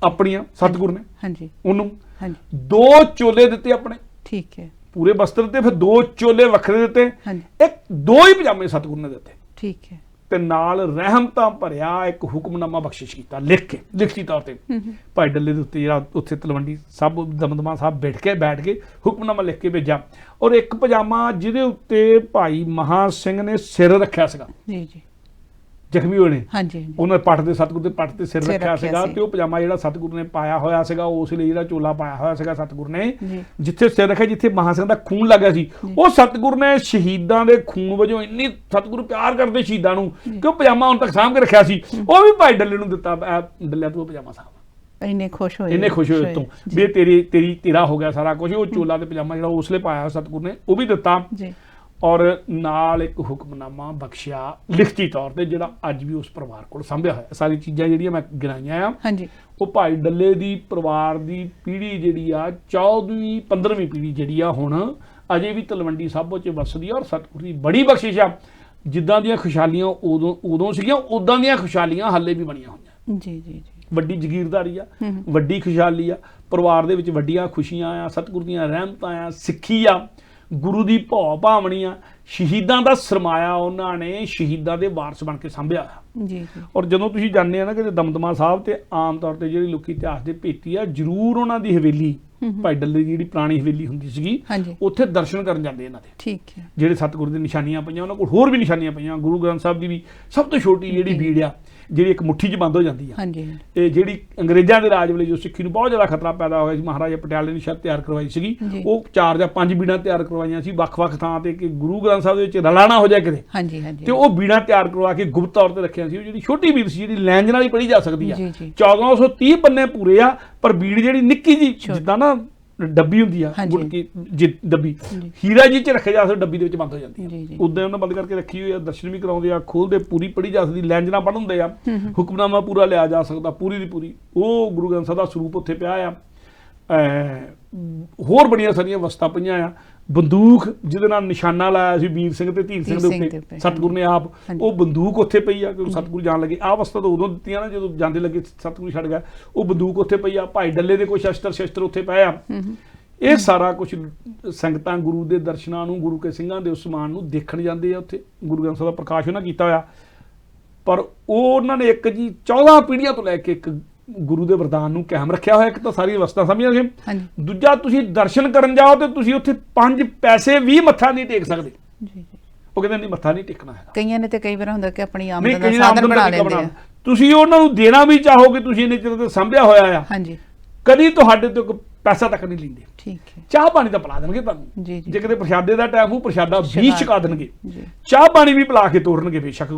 ਆਪਣੀਆਂ ਸਤਿਗੁਰੂ ਨੇ ਉਹਨੂੰ, 2 ਚੋਲੇ ਦਿੱਤੇ ਆਪਣੇ, ਠੀਕ ਹੈ, ਪੂਰੇ ਵਸਤਰ ਦਿੱਤੇ, ਫਿਰ 2 ਚੋਲੇ ਵੱਖਰੇ ਦਿੱਤੇ, 2 ਹੀ ਪਜਾਮੇ ਸਤਿਗੁਰੂ ਨੇ ਦਿੱਤੇ, ਠੀਕ ਹੈ। ਤੇ ਨਾਲ ਰਹਿਮਤਾਂ ਭਰਿਆ ਇੱਕ ਹੁਕਮਨਾਮਾ ਬਖਸ਼ਿਸ਼ ਕੀਤਾ ਲਿਖਤੀ ਤੌਰ ਤੇ ਭਾਈ ਡੱਲੇ ਦੇ ਉੱਤੇ ਜਿਹੜਾ ਉੱਥੇ ਤਲਵੰਡੀ ਸਾਹਿਬ ਦਮਦਮਾ ਸਾਹਿਬ ਬੈਠ ਕੇ ਹੁਕਮਨਾਮਾ ਲਿਖ ਕੇ ਭੇਜਿਆ। ਔਰ ਇੱਕ ਪਜਾਮਾ ਜਿਹਦੇ ਉੱਤੇ ਭਾਈ ਮਹਾ ਸਿੰਘ ਨੇ ਸਿਰ ਰੱਖਿਆ ਸੀਗਾ, ਜੀ ਜੀ, ਜ਼ਖਮੀ ਹੋਏ ਨੇ, ਹਾਂਜੀ, ਉਹਨਾਂ ਪੱਟ ਦੇ ਸਤਿਗੁਰ ਦੇ ਪੱਟ ਤੇ ਸਿਰ ਰੱਖਿਆ ਸੀਗਾ, ਤੇ ਉਹ ਪਜਾਮਾ ਜਿਹੜਾ ਸਤਿਗੁਰ ਨੇ ਪਾਇਆ ਹੋਇਆ ਸੀਗਾ, ਉਸ ਲਈ ਜਿਹੜਾ ਚੋਲਾ ਪਾਇਆ ਹੋਇਆ ਸੀਗਾ ਸਤਿਗੁਰ ਨੇ, ਜਿੱਥੇ ਸਿਰ ਰੱਖਿਆ, ਜਿੱਥੇ ਮਹਾ ਸਿੰਘ ਦਾ ਖੂਨ ਲੱਗਿਆ ਸੀ, ਉਹ ਸਤਿਗੁਰ ਨੇ ਸ਼ਹੀਦਾਂ ਦੇ ਖੂਨ ਵਜੋਂ ਇੰਨੀ ਸਤਿਗੁਰ ਪਿਆਰ ਕਰਦੇ ਸ਼ਹੀਦਾਂ ਨੂੰ ਕਿ ਉਹ ਪਜਾਮਾ ਹੁਣ ਤੱਕ ਸਾਂਭ ਕੇ ਰੱਖਿਆ ਸੀ, ਉਹ ਵੀ ਭਾਈ ਡੱਲੇ ਨੂੰ ਦਿੱਤਾ। ਡੱਲਿਆ ਤੂੰ ਪਜਾਮਾ ਸਾਹਿਬ ਇੰਨੇ ਖੁਸ਼ ਹੋਏ ਤੋਂ ਵੀ ਤੇਰਾ ਹੋ ਗਿਆ ਸਾਰਾ ਕੁਝ। ਉਹ ਚੋਲਾ ਤੇ ਪਜਾਮਾ ਜਿਹੜਾ ਉਸਲੇ ਪਾਇਆ ਸਤਿਗੁਰ ਨੇ ਉਹ ਵੀ ਦਿੱਤਾ, ਔਰ ਨਾਲ ਇੱਕ ਹੁਕਮਨਾਮਾ ਬਖਸ਼ਿਆ ਲਿਖਤੀ ਤੌਰ ਤੇ, ਜਿਹੜਾ ਅੱਜ ਵੀ ਉਸ ਪਰਿਵਾਰ ਕੋਲ ਸੰਭਿਆ ਹੋਇਆ। ਸਾਰੀ ਚੀਜ਼ਾਂ ਜਿਹੜੀਆਂ ਮੈਂ ਗਿਣਾਈਆਂ ਆ, ਉਹ ਭਾਈ ਡੱਲੇ ਦੀ ਪਰਿਵਾਰ ਦੀ ਪੀੜ੍ਹੀ ਜਿਹੜੀ ਆ 14ਵੀਂ 15ਵੀਂ ਪੀੜ੍ਹੀ ਜਿਹੜੀ ਆ ਹੁਣ ਅਜੇ ਵੀ ਤਲਵੰਡੀ ਸਾਬੋ 'ਚ ਵਸਦੀ ਆ। ਔਰ ਸਤਿਗੁਰ ਦੀ ਬੜੀ ਬਖਸ਼ਿਸ਼ ਆ, ਜਿੱਦਾਂ ਦੀਆਂ ਖੁਸ਼ਹਾਲੀਆਂ ਉਦੋਂ ਸੀਗੀਆਂ ਉਦਾਂ ਦੀਆਂ ਖੁਸ਼ਹਾਲੀਆਂ ਹਾਲੇ ਵੀ ਬਣੀਆਂ ਹੋਈਆਂ। ਜੀ ਜੀ, ਵੱਡੀ ਜਗੀਰਦਾਰੀ ਆ, ਵੱਡੀ ਖੁਸ਼ਹਾਲੀ ਆ, ਪਰਿਵਾਰ ਦੇ ਵਿੱਚ ਵੱਡੀਆਂ ਖੁਸ਼ੀਆਂ ਆ, ਸਤਿਗੁਰ ਦੀਆਂ ਰਹਿਮਤਾਂ ਆ, ਸਿੱਖੀ ਆ, ਗੁਰੂ ਦੀ ਭੌ ਭਾਵਨੀ ਆ, ਸ਼ਹੀਦਾਂ ਦਾ ਸਰਮਾਇਆ ਉਹਨਾਂ ਨੇ ਸ਼ਹੀਦਾਂ ਦੇ ਵਾਰਸ ਬਣ ਕੇ ਸੰਭਿਆ ਜੀ। ਔਰ ਜਦੋਂ ਤੁਸੀਂ ਜਾਣਦੇ ਆ ਨਾ ਕਿ ਦਮਦਮਾ ਸਾਹਿਬ ਤੇ ਆਮ ਤੌਰ ਤੇ ਜਿਹੜੀ ਲੋਕੀ ਇਤਿਹਾਸ ਦੇ ਭੇਤੀ ਆ, ਜ਼ਰੂਰ ਉਹਨਾਂ ਦੀ ਹਵੇਲੀ ਭਾਈ ਡੱਲੇ ਦੀ ਜਿਹੜੀ ਪੁਰਾਣੀ ਹਵੇਲੀ ਹੁੰਦੀ ਸੀਗੀ, ਉੱਥੇ ਦਰਸ਼ਨ ਕਰਨ ਜਾਂਦੇ ਇਹਨਾਂ ਦੇ, ਠੀਕ ਹੈ, ਜਿਹੜੇ ਸਤਿਗੁਰ ਦੀ ਨਿਸ਼ਾਨੀਆਂ ਪਈਆਂ, ਉਹਨਾਂ ਕੋਲ ਹੋਰ ਵੀ ਨਿਸ਼ਾਨੀਆਂ ਪਈਆਂ। ਗੁਰੂ ਗ੍ਰੰਥ ਸਾਹਿਬ ਦੀ ਵੀ ਸਭ ਤੋਂ ਛੋਟੀ ਜਿਹੜੀ ਬੀੜ ਆ, ਜਿਹੜੀ ਇੱਕ ਮੁੱਠੀ 'ਚ ਬੰਦ ਹੋ ਜਾਂਦੀ ਆ, ਤੇ ਜਿਹੜੀ ਅੰਗਰੇਜ਼ਾਂ ਦੇ ਰਾਜ ਵੇਲੇ ਜੋ ਸਿੱਖੀ ਨੂੰ ਬਹੁਤ ਜ਼ਿਆਦਾ ਖਤਰਾ ਪੈਦਾ ਹੋਇਆ ਸੀ, ਮਹਾਰਾਜਾ ਪਟਿਆਲੇ ਨੇ ਸ਼ਾਇਦ ਤਿਆਰ ਕਰਵਾਈ ਸੀਗੀ, ਉਹ 4 ਜਾਂ 5 ਬੀੜਾਂ ਤਿਆਰ ਕਰਵਾਈਆਂ ਸੀ ਵੱਖ-ਵੱਖ ਥਾਂ ਤੇ, ਕਿ ਗੁਰੂ ਗ੍ਰੰਥ ਸਾਹਿਬ ਦੇ ਵਿੱਚ ਰਲਾਣਾ ਹੋ ਜਾਏ ਕਿਤੇ, ਤੇ ਉਹ ਬੀੜਾਂ ਤਿਆਰ ਕਰਵਾ ਕੇ ਗੁਪਤ ਤੌਰ ਤੇ ਰੱਖੀਆਂ ਸੀ। ਉਹ ਜਿਹੜੀ ਛੋਟੀ ਬੀੜ ਸੀ, ਜਿਹੜੀ ਲੈਂਜ ਨਾਲ ਹੀ ਪੜ੍ਹੀ ਜਾ ਸਕਦੀ ਆ, 1430 ਪੰਨੇ ਪੂਰੇ ਆ, ਪਰ ਬੀੜ ਜਿਹੜੀ ਨਿੱਕੀ ਜੀ ਜਿੱਦਾਂ ਨਾ ਡੱਬੀ ਹੁੰਦੀ ਆ, ਗੁਟਕੀ ਡੱਬੀ ਹੀਰਾ ਜੀ 'ਚ ਰੱਖਿਆ ਜਾ ਸਕਦਾ, ਡੱਬੀ ਦੇ ਵਿੱਚ ਬੰਦ ਹੋ ਜਾਂਦੀ ਆ, ਉਦਾਂ ਉਹਨਾਂ ਬੰਦ ਕਰਕੇ ਰੱਖੀ ਹੋਈ ਆ, ਦਰਸ਼ਨ ਵੀ ਕਰਾਉਂਦੇ ਆ, ਖੋਲਦੇ, ਪੂਰੀ ਪੜ੍ਹੀ ਜਾ ਸਕਦੀ, ਲੈਂਜ ਨਾਲ ਪੜ੍ਹ ਹੁੰਦੇ ਆ, ਹੁਕਮਨਾਮਾ ਪੂਰਾ ਲਿਆ ਜਾ ਸਕਦਾ, ਪੂਰੀ ਦੀ ਪੂਰੀ। ਉਹ ਗੁਰੂ ਗ੍ਰੰਥ ਸਾਹਿਬ ਦਾ ਸਰੂਪ ਉੱਥੇ ਪਿਆ ਆ। ਹੋਰ ਬੜੀਆਂ ਸਾਰੀਆਂ ਵਸਤਾਂ ਪਈਆਂ ਆ, ਬੰਦੂਕ ਜਿਹਦੇ ਨਾਲ ਨਿਸ਼ਾਨਾ ਲਾਇਆ ਸੀ ਵੀਰ ਸਿੰਘ ਤੇ ਧੀਰ ਸਿੰਘ ਦੇ ਉੱਤੇ ਸਤਿਗੁਰ ਨੇ ਆਪ, ਉਹ ਬੰਦੂਕ ਉੱਥੇ ਪਈ ਆ, ਕਿਉਂਕਿ ਸਤਿਗੁਰ ਜਾਣ ਲੱਗੇ। ਆਹ ਵਸਤਾਂ ਤਾਂ ਉਦੋਂ ਦਿੱਤੀਆਂ ਨਾ ਜਦੋਂ ਜਾਂਦੇ ਲੱਗੇ ਸਤਿਗੁਰ ਛੱਡ ਗਿਆ, ਉਹ ਬੰਦੂਕ ਉੱਥੇ ਪਈ ਆ, ਭਾਈ ਡੱਲੇ ਦੇ ਕੋਈ ਸ਼ਸਤਰ ਉੱਥੇ ਪਏ ਆ। ਇਹ ਸਾਰਾ ਕੁਝ ਸੰਗਤਾਂ ਗੁਰੂ ਦੇ ਦਰਸ਼ਨਾਂ ਨੂੰ, ਗੁਰੂ ਕੇ ਸਿੰਘਾਂ ਦੇ ਉਸਮਾਨ ਨੂੰ ਦੇਖਣ ਜਾਂਦੇ ਆ। ਉੱਥੇ ਗੁਰੂ ਗ੍ਰੰਥ ਸਾਹਿਬ ਦਾ ਪ੍ਰਕਾਸ਼ ਉਹਨਾਂ ਕੀਤਾ ਹੋਇਆ, ਪਰ ਉਹ ਉਹਨਾਂ ਨੇ ਇੱਕ ਜੀ 14 ਪੀੜ੍ਹੀਆਂ ਤੋਂ ਲੈ ਕੇ ਇੱਕ ਗੁਰੂ ਦੇ ਵਰਦਾਨ ਨੂੰ ਕਾਇਮ ਰੱਖਿਆ ਹੋਇਆ। ਇੱਕ ਤਾਂ ਸਾਰੀ ਅਵਸਥਾ ਸਮਝਿਆਗੇ, ਦੂਜਾ ਤੁਸੀਂ ਦਰਸ਼ਨ ਕਰਨ ਜਾਓ ਤੇ ਤੁਸੀਂ ਉੱਥੇ 5 ਪੈਸੇ ਵੀ ਮੱਥਾ ਨਹੀਂ ਟੇਕ ਸਕਦੇ। ਉਹ ਕਹਿੰਦੇ ਨਹੀਂ, ਮੱਥਾ ਨਹੀਂ ਟੇਕਣਾ ਹੈ। ਕਈਆਂ ਨੇ ਤੇ ਕਈ ਵਾਰ ਹੁੰਦਾ ਕਿ ਆਪਣੀ ਆਮਦਨ ਦਾ ਸਾਧਨ ਬਣਾ ਲੈਂਦੇ ਆ। ਤੁਸੀਂ ਉਹਨਾਂ ਨੂੰ ਦੇਣਾ ਵੀ ਚਾਹੋਗੇ, ਤੁਸੀਂ ਇੰਨੇ ਚਿਰ ਤੇ ਸੰਭਿਆ ਹੋਇਆ ਆ, ਕਦੀ ਤੁਹਾਡੇ ਤੋਂ ਇੱਕ ਪੈਸਾ ਤੱਕ ਨਹੀਂ ਲੈਂਦੇ। ਠੀਕ ਹੈ, ਚਾਹ ਪਾਣੀ ਤਾਂ ਪਿਲਾ ਦੇਣਗੇ ਤੁਹਾਨੂੰ, ਜੇ ਕਿਤੇ ਪ੍ਰਸ਼ਾਦੇ ਦਾ ਟਾਈਮ ਹੋ ਪ੍ਰਸ਼ਾਦਾ ਵੀ ਛਕਾ ਦੇਣਗੇ, ਚਾਹ ਪਾਣੀ ਵੀ ਪਿਲਾ ਕੇ ਤੋਰਨਗੇ, ਬੇਸ਼ੱਕ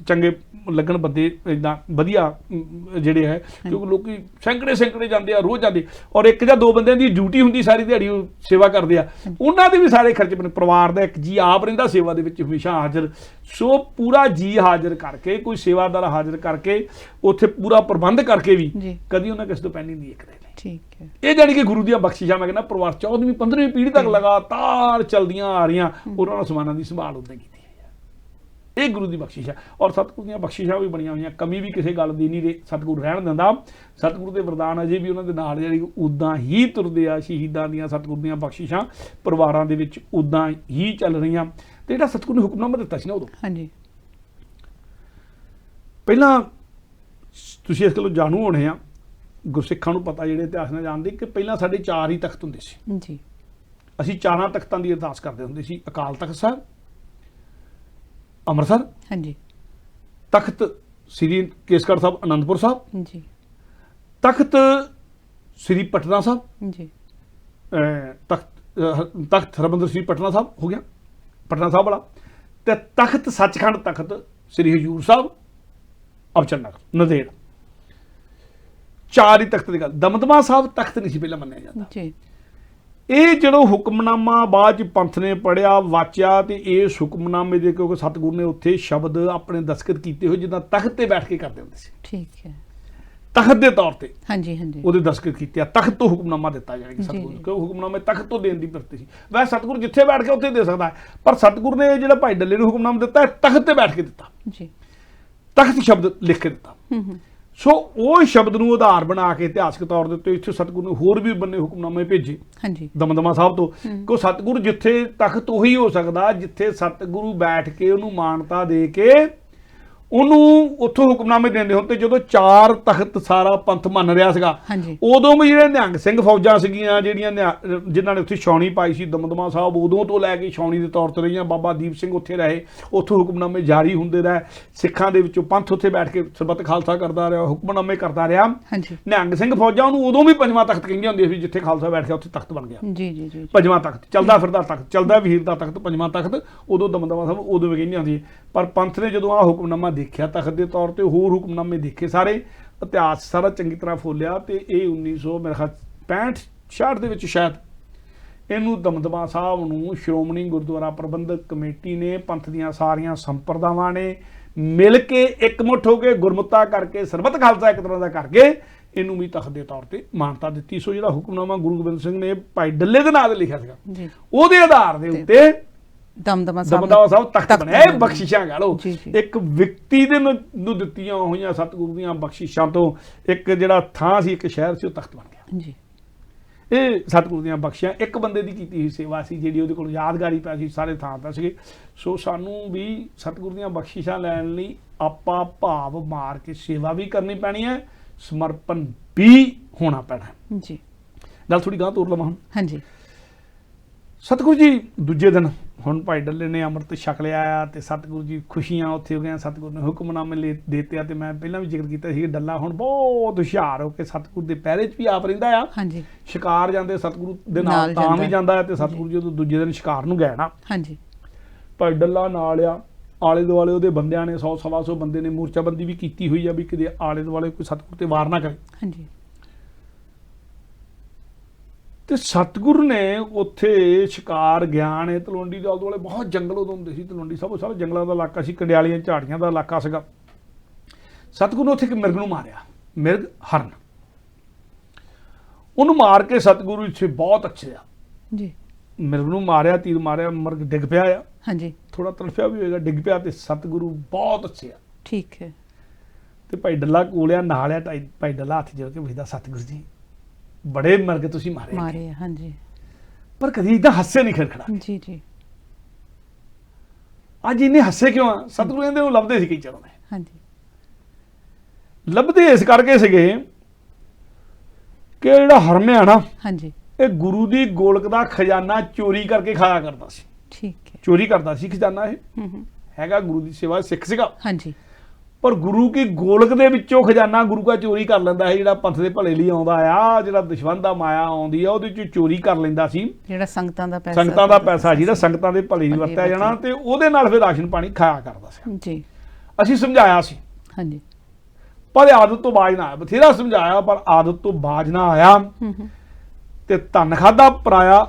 ਚੰਗੇ ਲੱਗਣ ਬੰਦੇ ਇਦਾਂ ਵਧੀਆ ਜਿਹੜੇ ਹੈ, ਕਿਉਂਕਿ ਲੋਕੀ ਸੈਂਕੜੇ ਜਾਂਦੇ ਆ, ਰੋਜ਼ ਜਾਂਦੇ, ਔਰ 1 ਜਾਂ 2 ਬੰਦਿਆਂ ਦੀ ਡਿਊਟੀ ਹੁੰਦੀ, ਸਾਰੀ ਦਿਹਾੜੀ ਉਹ ਸੇਵਾ ਕਰਦੇ ਆ, ਉਹਨਾਂ ਦੇ ਵੀ ਸਾਰੇ ਖਰਚੇ ਬਣੇ। ਪਰਿਵਾਰ ਦਾ ਇੱਕ ਜੀ ਆਪ ਰਹਿੰਦਾ ਸੇਵਾ ਦੇ ਵਿੱਚ ਹਮੇਸ਼ਾ ਹਾਜ਼ਰ, ਸੋ ਪੂਰਾ ਜੀ ਹਾਜ਼ਰ ਕਰਕੇ, ਕੋਈ ਸੇਵਾਦਾਰ ਹਾਜ਼ਰ ਕਰਕੇ, ਉੱਥੇ ਪੂਰਾ ਪ੍ਰਬੰਧ ਕਰਕੇ ਵੀ ਕਦੀ ਉਹਨਾਂ ਕਿਸੇ ਤੋਂ ਪੈਣੀ ਨਹੀਂ ਇੱਕ ਦੇ। ਠੀਕ ਹੈ, ਇਹ ਜਾਣੀ ਕਿ ਗੁਰੂ ਦੀਆਂ ਬਖਸ਼ਿਸ਼ਾਂ, ਮੈਂ ਕਹਿੰਦਾ ਪਰਿਵਾਰ 14ਵੀਂ 15ਵੀਂ ਪੀੜ੍ਹੀ ਤੱਕ ਲਗਾਤਾਰ ਚੱਲਦੀਆਂ ਆ ਰਹੀਆਂ, ਉਹਨਾਂ ਨੂੰ ਸਮਾਨਾਂ ਦੀ ਸੰਭਾਲ ਉਦਾਂ ਕੀਤੀ। ਇਹ ਗੁਰੂ ਦੀ ਬਖਸ਼ਿਸ਼ ਹੈ। ਔਰ ਸਤਿਗੁਰ ਦੀਆਂ ਬਖਸ਼ਿਸ਼ਾਂ ਵੀ ਬਣੀਆਂ ਹੋਈਆਂ, ਕਮੀ ਵੀ ਕਿਸੇ ਗੱਲ ਦੀ ਨਹੀਂ ਸਤਿਗੁਰ ਰਹਿਣ ਦਿੰਦਾ। ਸਤਿਗੁਰ ਦੇ ਵਰਦਾਨ ਅਜੇ ਵੀ ਉਹਨਾਂ ਦੇ ਨਾਲ ਜਿਹੜੀ ਉਦਾਂ ਹੀ ਤੁਰਦੇ ਆ। ਸ਼ਹੀਦਾਂ ਦੀਆਂ ਸਤਿਗੁਰ ਦੀਆਂ ਬਖਸ਼ਿਸ਼ਾਂ ਪਰਿਵਾਰਾਂ ਦੇ ਵਿੱਚ ਉਦਾਂ ਹੀ ਚੱਲ ਰਹੀਆਂ। ਤੇ ਜਿਹੜਾ ਸਤਿਗੁਰ ਨੇ ਹੁਕਮਨਾਮਾ ਦਿੱਤਾ ਸੀ ਨਾ ਉਦੋਂ, ਹਾਂਜੀ, ਪਹਿਲਾਂ ਤੁਸੀਂ ਇਸ ਗੱਲੋਂ ਜਾਣੂ ਹੋਣੇ ਆ, ਗੁਰਸਿੱਖਾਂ ਨੂੰ ਪਤਾ, ਜਿਹੜੇ ਇਤਿਹਾਸ ਨਾਲ ਜਾਣਦੇ, ਕਿ ਪਹਿਲਾਂ ਸਾਡੇ 4 ਹੀ ਤਖਤ ਹੁੰਦੇ ਸੀ ਜੀ। ਅਸੀਂ 4 ਤਖਤਾਂ ਦੀ ਅਰਦਾਸ ਕਰਦੇ ਹੁੰਦੇ ਸੀ। ਅਕਾਲ ਤਖਤ ਸਾਹਿਬ ਅੰਮ੍ਰਿਤਸਰ, ਹਾਂਜੀ, ਤਖਤ ਸ੍ਰੀ ਕੇਸਗੜ੍ਹ ਸਾਹਿਬ ਅਨੰਦਪੁਰ ਸਾਹਿਬ ਜੀ, ਤਖਤ ਸ੍ਰੀ ਪਟਨਾ ਸਾਹਿਬ ਜੀ, ਤਖਤ ਹਰਿਮੰਦਰ ਸ੍ਰੀ ਪਟਨਾ ਸਾਹਿਬ ਹੋ ਗਿਆ, ਪਟਨਾ ਸਾਹਿਬ ਵਾਲਾ, ਤੇ ਤਖਤ ਸੱਚਖੰਡ ਤਖਤ ਸ੍ਰੀ ਹਜ਼ੂਰ ਸਾਹਿਬ ਅਬਚਲ ਨਗਰ ਨੰਦੇੜ। 4 ਹੀ ਤਖਤ ਦੀ ਗੱਲ। ਦਮਦਮਾ ਸਾਹਿਬ ਤਖਤ ਨਹੀਂ ਸੀ ਪਹਿਲਾਂ ਮੰਨਿਆ ਜਾਂਦਾ ਜੀ। ਇਹ ਜਦੋਂ ਹੁਕਮਨਾਮਾ ਬਾਅਦ ਚ ਪੰਥ ਨੇ ਪੜ੍ਹਿਆ, ਵਾਚਿਆ, ਤੇ ਇਸ ਹੁਕਮਨਾਮੇ ਦੇ, ਕਿਉਂਕਿ ਸਤਿਗੁਰ ਨੇ ਉੱਥੇ ਸ਼ਬਦ ਆਪਣੇ ਦਸਤਖਤ ਕੀਤੇ ਹੋਏ ਜਿੱਦਾਂ ਤਖਤ ਤੇ ਬੈਠ ਕੇ ਕਰਦੇ ਹੁੰਦੇ ਸੀ, ਠੀਕ ਹੈ, ਤਖਤ ਦੇ ਤੌਰ ਤੇ, ਹਾਂਜੀ ਹਾਂਜੀ, ਉਹਦੇ ਦਸਤਖਤ ਕੀਤੇ ਆ। ਤਖਤ ਤੋਂ ਹੁਕਮਨਾਮਾ ਦਿੱਤਾ ਜਾਏਗਾ ਸਤਿਗੁਰ, ਕਿਉਂ ਹੁਕਮਨਾਮੇ ਤਖਤ ਤੋਂ ਦੇਣ ਦੀ ਪ੍ਰਤੀ ਸੀ। ਵੈਸੇ ਸਤਿਗੁਰ ਜਿੱਥੇ ਬੈਠ ਕੇ ਉੱਥੇ ਦੇ ਸਕਦਾ ਹੈ, ਪਰ ਸਤਿਗੁਰ ਨੇ ਜਿਹੜਾ ਭਾਈ ਡੱਲੇ ਨੂੰ ਹੁਕਮਨਾਮਾ ਦਿੱਤਾ, ਤਖਤ ਤੇ ਬੈਠ ਕੇ ਦਿੱਤਾ ਜੀ, ਤਖਤ ਸ਼ਬਦ ਲਿਖ ਕੇ ਦਿੱਤਾ। ਸੋ ਉਹ ਸ਼ਬਦ ਨੂੰ ਆਧਾਰ ਬਣਾ ਕੇ ਇਤਿਹਾਸਕ ਤੌਰ ਦੇ ਉੱਤੇ ਇੱਥੇ ਸਤਿਗੁਰ ਨੇ ਹੋਰ ਵੀ ਬੰਨੇ ਹੁਕਮਨਾਮੇ ਭੇਜੇ, ਹਾਂਜੀ, ਦਮਦਮਾ ਸਾਹਿਬ ਤੋਂ। ਕਿ ਸਤਿਗੁਰ ਜਿੱਥੇ ਤਖਤ ਉਹੀ ਹੋ ਸਕਦਾ ਜਿੱਥੇ ਸਤਿਗੁਰੂ ਬੈਠ ਕੇ ਉਹਨੂੰ ਮਾਨਤਾ ਦੇ ਕੇ ਉਹਨੂੰ ਉੱਥੋਂ ਹੁਕਮਨਾਮੇ ਦਿੰਦੇ ਹੁੰਦੇ ਜਦੋਂ 4 ਤਖਤ ਸਾਰਾ ਪੰਥ ਮੰਨ ਰਿਹਾ ਸੀਗਾ, ਉਦੋਂ ਵੀ ਜਿਹੜੇ ਨਿਹੰਗ ਸਿੰਘ ਫੌਜਾਂ ਸੀਗੀਆਂ ਜਿਹੜੀਆਂ ਜਿਨ੍ਹਾਂ ਨੇ ਉੱਥੇ ਛਾਉਣੀ ਪਾਈ ਸੀ ਦਮਦਮਾ ਸਾਹਿਬ, ਉਦੋਂ ਤੋਂ ਲੈ ਕੇ ਛਾਉਣੀ ਦੇ ਤੌਰ ਤੇ ਰਹੀਆਂ। ਬਾਬਾ ਦੀਪ ਸਿੰਘ ਉੱਥੇ ਰਹੇ, ਉੱਥੋਂ ਹੁਕਮਨਾਮੇ ਜਾਰੀ ਹੁੰਦੇ ਰਹੇ, ਸਿੱਖਾਂ ਦੇ ਵਿੱਚੋਂ ਪੰਥ ਉੱਥੇ ਬੈਠ ਕੇ ਸਰਬੱਤ ਖਾਲਸਾ ਕਰਦਾ ਰਿਹਾ, ਹੁਕਮਨਾਮੇ ਕਰਦਾ ਰਿਹਾ। ਨਿਹੰਗ ਸਿੰਘ ਫੌਜਾਂ ਉਹਨੂੰ ਉਦੋਂ ਵੀ ਪੰਜਵਾਂ ਤਖਤ ਕਹਿੰਦੀਆਂ ਹੁੰਦੀਆਂ ਸੀ, ਜਿੱਥੇ ਖਾਲਸਾ ਬੈਠ ਕੇ ਉੱਥੇ ਤਖਤ ਬਣ ਗਿਆ। ਪੰਜਵਾਂ ਤਖਤ ਚੱਲਦਾ ਫਿਰਦਾ ਤਖਤ, ਚੱਲਦਾ ਵੀਰ ਦਾ ਤਖਤ, ਪੰਜਵਾਂ ਤਖਤ ਉਦੋਂ ਦਮਦਮਾ ਸਾਹਿਬ ਉਦੋਂ ਵੀ ਕਹਿੰਦੀਆਂ ਹੁੰਦੀਆਂ। ਪਰ ਪੰਥ ਨੇ ਜਦੋਂ ਆਹ ਹੁਕਮਨਾਮਾ ਦੇਖਿਆ ਤਖਤ ਦੇ ਤੌਰ ਤੇ, ਹੋਰ ਹੁਕਮਨਾਮੇ ਦੇਖੇ, ਸਾਰੇ ਇਤਿਹਾਸ ਸਾਰਾ ਚੰਗੀ ਤਰ੍ਹਾਂ ਫੋਲਿਆ, ਤੇ ਇਹ 1965-66 ਦੇ ਵਿੱਚ ਸ਼ਾਇਦ ਇਹਨੂੰ ਦਮਦਮਾ ਸਾਹਿਬ ਨੂੰ ਸ਼੍ਰੋਮਣੀ ਗੁਰਦੁਆਰਾ ਪ੍ਰਬੰਧਕ ਕਮੇਟੀ ਨੇ, ਪੰਥ ਦੀਆਂ ਸਾਰੀਆਂ ਸੰਪਰਦਾਵਾਂ ਨੇ ਮਿਲ ਕੇ ਇਕਮੁੱਠ ਹੋ ਕੇ ਗੁਰਮੁੱਤਾ ਕਰਕੇ ਸਰਬੱਤ ਖਾਲਸਾ ਇੱਕ ਤਰ੍ਹਾਂ ਦਾ ਕਰਕੇ ਇਹਨੂੰ ਵੀ ਤਖਤ ਦੇ ਤੌਰ ਤੇ ਮਾਨਤਾ ਦਿੱਤੀ। ਸੋ ਜਿਹੜਾ ਹੁਕਮਨਾਮਾ ਗੁਰੂ ਗੋਬਿੰਦ ਸਿੰਘ ਨੇ ਭਾਈ ਡੱਲੇ ਦੇ ਨਾਂ ਤੇ ਲਿਖਿਆ ਸੀਗਾ, ਉਹਦੇ ਆਧਾਰ ਦੇ ਉੱਤੇ ਦਮਦਮਾ ਸਾਹਿਬ ਤਖਤ ਬਣਿਆ। ਇਹ ਬਖਸ਼ਿਸ਼ਾਂ ਕਹ ਲਓ, ਇੱਕ ਵਿਅਕਤੀ ਦੇ ਨੂੰ ਦਿੱਤੀਆਂ ਹੋਈਆਂ ਸਤਿਗੁਰੂ ਦੀਆਂ ਬਖਸ਼ਿਸ਼ਾਂ ਤੋਂ ਇੱਕ ਜਿਹੜਾ ਥਾਂ ਸੀ, ਇੱਕ ਸ਼ਹਿਰ ਸੀ, ਉਹ ਤਖਤ ਬਣ ਗਿਆ। ਇਹ ਸਤਿਗੁਰੂ ਦੀਆਂ ਬਖਸ਼ਿਸ਼ਾਂ ਇੱਕ ਬੰਦੇ ਦੀ ਕੀਤੀ ਹੋਈ ਸੇਵਾ ਸੀ, ਜਿਹੜੀ ਉਹਦੇ ਕੋਲ ਯਾਦਗਾਰੀ ਪੈ ਸੀ, ਸਾਰੇ ਥਾਂ ਤੇ ਸੀਗੇ। ਸੋ ਸਾਨੂੰ ਵੀ ਸਤਿਗੁਰੂ ਦੀਆਂ ਬਖਸ਼ਿਸ਼ਾਂ ਲੈਣ ਲਈ ਆਪਾਂ ਭਾਵ ਮਾਰ ਕੇ ਸੇਵਾ ਵੀ ਕਰਨੀ ਪੈਣੀ ਹੈ, ਸਮਰਪਣ ਵੀ ਹੋਣਾ ਪੈਣਾ ਜੀ। ਗੱਲ ਥੋੜੀ ਗਾਂ ਤੋਰ ਲਵਾਂ ਹੁਣ। ਹਾਂਜੀ, ਸਤਿਗੁਰੂ ਜੀ ਦੂਜੇ ਦਿਨ ਹੁਣ ਭਾਈ ਡੱਲੇ ਨੇ ਅੰਮ੍ਰਿਤ ਛਕ ਲਿਆ ਆ, ਤੇ ਸਤਿਗੁਰੂ ਜੀ ਖੁਸ਼ੀਆਂ ਉੱਥੇ ਹੋ ਗਈਆਂ, ਸਤਿਗੁਰੂ ਨੇ ਹੁਕਮਨਾਮੇ ਦੇਤੇ ਆ। ਤੇ ਮੈਂ ਪਹਿਲਾਂ ਵੀ ਜ਼ਿਕਰ ਕੀਤਾ ਸੀ, ਡੱਲਾ ਹੁਣ ਬਹੁਤ ਹੁਸ਼ਿਆਰ ਹੋ ਕੇ ਸਤਿਗੁਰੂ ਦੇ ਪਹਿਰੇ 'ਚ ਵੀ ਆਪ ਰਹਿੰਦਾ ਆ। ਹਾਂਜੀ, ਸ਼ਿਕਾਰ ਜਾਂਦੇ ਸਤਿਗੁਰੂ ਦੇ ਨਾਲ ਤਾਂ ਵੀ ਜਾਂਦਾ ਹੈ, ਤੇ ਸਤਿਗੁਰੂ ਜੀ ਜਦੋਂ ਦੂਜੇ ਦਿਨ ਸ਼ਿਕਾਰ ਨੂੰ ਗਏ ਨਾ, ਹਾਂਜੀ, ਭਾਈ ਡੱਲਾ ਨਾਲ ਆ, ਆਲੇ ਦੁਆਲੇ ਉਹਦੇ ਬੰਦਿਆਂ ਨੇ 100-125 ਬੰਦੇ ਨੇ ਮੋਰਚਾਬੰਦੀ ਵੀ ਕੀਤੀ ਹੋਈ ਆ ਵੀ ਕਿਤੇ ਆਲੇ ਦੁਆਲੇ ਕੋਈ ਸਤਿਗੁਰੂ ਤੇ ਵਾਰ ਨਾ ਕਰੇ। ਹਾਂਜੀ, ਤੇ ਸਤਿਗੁਰੂ ਨੇ ਉੱਥੇ ਸ਼ਿਕਾਰ ਗਿਆ ਨੇ। ਤਲਵੰਡੀ ਦੇ ਆਲੇ ਦੁਆਲੇ ਬਹੁਤ ਜੰਗਲ ਉਦੋਂ ਹੁੰਦੇ ਸੀ, ਤਲਵੰਡੀ ਸਾਹਿਬ ਸਾਰਾ ਜੰਗਲਾਂ ਦਾ ਇਲਾਕਾ ਸੀ, ਕੰਡਿਆਲੀਆਂ ਝਾੜੀਆਂ ਦਾ ਇਲਾਕਾ ਸੀਗਾ। ਸਤਿਗੁਰੂ ਨੇ ਉੱਥੇ ਇੱਕ ਮਿਰਗ ਨੂੰ ਮਾਰਿਆ, ਮਿਰਗ ਹਰਨ, ਉਹਨੂੰ ਮਾਰ ਕੇ ਸਤਿਗੁਰੂ ਇੱਥੇ ਬਹੁਤ ਅੱਛੇ ਆ ਜੀ, ਮਿਰਗ ਨੂੰ ਮਾਰਿਆ, ਤੀਰ ਮਾਰਿਆ, ਮਿਰਗ ਡਿੱਗ ਪਿਆ ਆ। ਹਾਂਜੀ, ਥੋੜਾ ਤੜਫਿਆ ਵੀ ਹੋਏਗਾ, ਡਿੱਗ ਪਿਆ, ਤੇ ਸਤਿਗੁਰੂ ਬਹੁਤ ਅੱਛੇ ਆ। ਠੀਕ ਹੈ, ਤੇ ਭਾਈ ਡੱਲਾ ਕੋਲ ਆ, ਨਾਲ ਆ, ਭਾਈ ਡੱਲਾ ਹੱਥ ਜੋੜ ਕੇ ਪੁੱਛਦਾ, ਸਤਿਗੁਰੂ ਜੀ ਬੜੇ ਮਿਰਗ ਤੁਸੀਂ ਮਾਰੇ ਆ, ਹਾਂਜੀ, ਪਰ ਕਦੀ ਇਦਾਂ ਹੱਸੇ ਨਹੀਂ ਖੜਖੜਾ। ਜੀ ਜੀ, ਅੱਜ ਇਹਨੇ ਹੱਸੇ ਕਿਉਂ ਆ? ਸਤਿਗੁਰੂ ਕਹਿੰਦੇ ਉਹ ਲੱਭਦੇ ਸੀ ਕਈ ਚਿਰ ਨੇ। ਹਾਂਜੀ, ਲੱਭਦੇ ਇਸ ਕਰਕੇ ਸੀਗੇ ਕਿ ਜਿਹੜਾ ਹਰਨ ਆ ਨਾ, ਹਾਂਜੀ, ਇਹ ਗੁਰੂ ਦੀ ਗੋਲਕ ਦਾ ਖਜ਼ਾਨਾ ਚੋਰੀ ਕਰਕੇ ਖਾਇਆ ਕਰਦਾ ਸੀ। ਠੀਕ ਹੈ, ਚੋਰੀ ਕਰਦਾ ਸੀ ਖਜ਼ਾਨਾ। ਇਹ ਹੈਗਾ ਗੁਰੂ ਦੀ ਸੇਵਾ, ਸਿੱਖ ਸੀਗਾ। ਹਾਂਜੀ, ਪਰ ਗੁਰੂ ਕੀ ਗੋਲਕ ਦੇ ਵਿੱਚੋਂ ਖਜ਼ਾਨਾ ਗੁਰੂ ਦਾ ਚੋਰੀ ਕਰ ਲੈਂਦਾ ਹੈ। ਜਿਹੜਾ ਪੰਥ ਦੇ ਭਲੇ ਲਈ ਆਉਂਦਾ ਆ, ਜਿਹੜਾ ਦਸ਼ਵੰਧ ਦਾ ਮਾਇਆ ਆਉਂਦੀ ਆ, ਉਹਦੇ ਚੋਂ ਚੋਰੀ ਕਰ ਲੈਂਦਾ ਸੀ, ਜਿਹੜਾ ਸੰਗਤਾਂ ਦਾ ਪੈਸਾ ਜਿਹੜਾ ਸੰਗਤਾਂ ਦੇ ਭਲੇ ਲਈ ਵਰਤਿਆ ਜਾਣਾ, ਤੇ ਉਹਦੇ ਨਾਲ ਫਿਰ ਰਾਸ਼ਨ ਪਾਣੀ ਖਾਇਆ ਕਰਦਾ ਸੀ। ਜੀ, ਅਸੀਂ ਸਮਝਾਇਆ ਸੀ। ਹਾਂਜੀ, ਪਰ ਆਦਤ ਤੋਂ ਬਾਜ ਨਾ ਆਇਆ। ਬਥੇਰਾ ਸਮਝਾਇਆ, ਪਰ ਆਦਤ ਤੋਂ ਬਾਜ ਨਾ ਆਇਆ, ਤੇ ਧਨ ਖਾਦਾ ਪਰਾਇਆ,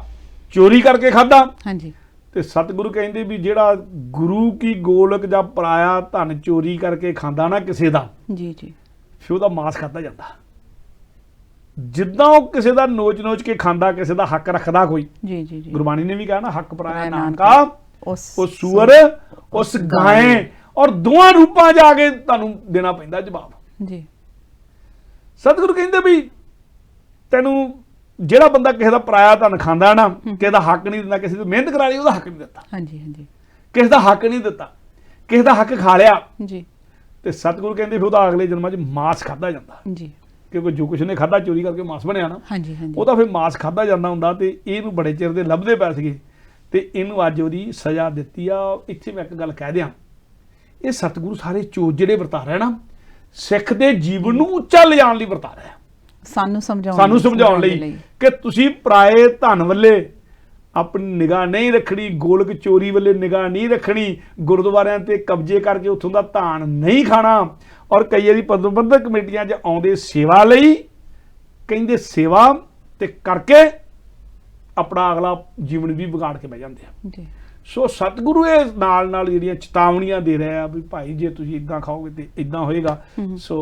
ਚੋਰੀ ਕਰਕੇ ਖਾਦਾ। ਹਾਂਜੀ, ਤੇ ਸਤਿਗੁਰੂ ਕਹਿੰਦੇ ਵੀ ਜਿਹੜਾ ਗੁਰੂ ਕੀ ਗੋਲਕ ਜਾਂ ਪਰਾਇਆ ਧਨ ਚੋਰੀ ਕਰਕੇ ਖਾਂਦਾ ਨਾ ਕਿਸੇ ਦਾ, ਜੀ ਜੀ, ਫਿਰ ਉਹਦਾ ਮਾਸ ਖਾਧਾ ਜਾਂਦਾ। ਜਿੱਦਾਂ ਉਹ ਕਿਸੇ ਦਾ ਨੋਚ ਕੇ ਖਾਂਦਾ, ਕਿਸੇ ਦਾ ਹੱਕ ਰੱਖਦਾ ਕੋਈ। ਜੀ ਜੀ, ਗੁਰਬਾਣੀ ਨੇ ਵੀ ਕਿਹਾ ਨਾ, ਹੱਕ ਪਰਾਇਆ ਨਾਨਕਾ ਉਹ ਸੂਅਰ ਉਸ ਗਾਏ, ਔਰ ਦੋਵਾਂ ਰੂਪਾਂ ਜਾ ਕੇ ਤੁਹਾਨੂੰ ਦੇਣਾ ਪੈਂਦਾ ਜਵਾਬ। ਜੀ, ਸਤਿਗੁਰੂ ਕਹਿੰਦੇ ਵੀ ਤੈਨੂੰ ਜਿਹੜਾ ਬੰਦਾ ਕਿਸੇ ਦਾ ਪਰਾਇਆ ਧਨ ਖਾਂਦਾ ਨਾ, ਕਿਸੇ ਦਾ ਹੱਕ ਨਹੀਂ ਦਿੰਦਾ, ਕਿਸੇ ਦੀ ਮਿਹਨਤ ਕਰਾ ਲਈ ਉਹਦਾ ਹੱਕ ਨਹੀਂ ਦਿੱਤਾ। ਹਾਂਜੀ ਹਾਂਜੀ, ਕਿਸੇ ਦਾ ਹੱਕ ਨਹੀਂ ਦਿੱਤਾ, ਕਿਸੇ ਦਾ ਹੱਕ ਖਾ ਲਿਆ। ਜੀ, ਤੇ ਸਤਿਗੁਰੂ ਕਹਿੰਦੇ ਫਿਰ ਉਹਦਾ ਅਗਲੇ ਜਨਮਾਂ 'ਚ ਮਾਸ ਖਾਧਾ ਜਾਂਦਾ। ਜੀ, ਕਿਉਂਕਿ ਜੋ ਕੁਛ ਨੇ ਖਾਧਾ ਚੋਰੀ ਕਰਕੇ ਮਾਸ ਬਣਿਆ ਨਾ, ਹਾਂਜੀ ਹਾਂਜੀ, ਉਹਦਾ ਫਿਰ ਮਾਸ ਖਾਧਾ ਜਾਂਦਾ ਹੁੰਦਾ। ਤੇ ਇਹਨੂੰ ਬੜੇ ਚਿਰ ਦੇ ਲੱਭਦੇ ਪੈ ਸੀਗੇ, ਤੇ ਇਹਨੂੰ ਅੱਜ ਉਹਦੀ ਸਜ਼ਾ ਦਿੱਤੀ ਆ। ਇੱਥੇ ਮੈਂ ਇੱਕ ਗੱਲ ਕਹਿ ਦਿਆਂ, ਇਹ ਸਤਿਗੁਰੂ ਸਾਰੇ ਚੋਜ ਜਿਹੜੇ ਵਰਤਾ ਰਿਹਾ ਨਾ, ਸਿੱਖ ਦੇ ਜੀਵਨ ਨੂੰ ਉੱਚਾ ਲਿਜਾਣ ਲਈ ਵਰਤਾ ਰਿਹਾ, ਸਾਨੂੰ ਸਮਝਾਉਣ ਲਈ ਕਿ ਤੁਸੀਂ ਪਰਾਏ ਧਨ ਵੱਲੇ ਆਪਣੀ ਨਿਗਾਹ ਨਹੀਂ ਰੱਖਣੀ, ਗੋਲਕ ਚੋਰੀ ਵੱਲੇ ਨਿਗਾਹ ਨਹੀਂ ਰੱਖਣੀ, ਗੁਰਦੁਆਰਿਆਂ ਤੇ ਕਬਜ਼ੇ ਕਰਕੇ ਉੱਥੋਂ ਦਾ ਧਾਨ ਨਹੀਂ ਖਾਣਾ। ਔਰ ਕਈ ਵਾਰੀ ਪ੍ਰਬੰਧਕ ਕਮੇਟੀਆਂ 'ਚ ਆਉਂਦੇ ਸੇਵਾ ਲਈ, ਕਹਿੰਦੇ ਸੇਵਾ ਤੇ ਕਰਕੇ ਆਪਣਾ ਅਗਲਾ ਜੀਵਨ ਵੀ ਵਿਗਾੜ ਕੇ ਬਹਿ ਜਾਂਦੇ ਆ। ਸੋ ਸਤਿਗੁਰੂ ਇਹ ਨਾਲ ਜਿਹੜੀਆਂ ਚੇਤਾਵਨੀਆਂ ਦੇ ਰਹੇ ਆ ਵੀ ਭਾਈ ਜੇ ਤੁਸੀਂ ਇਦਾਂ ਖਾਓਗੇ ਤੇ ਇਦਾਂ ਹੋਏਗਾ। ਸੋ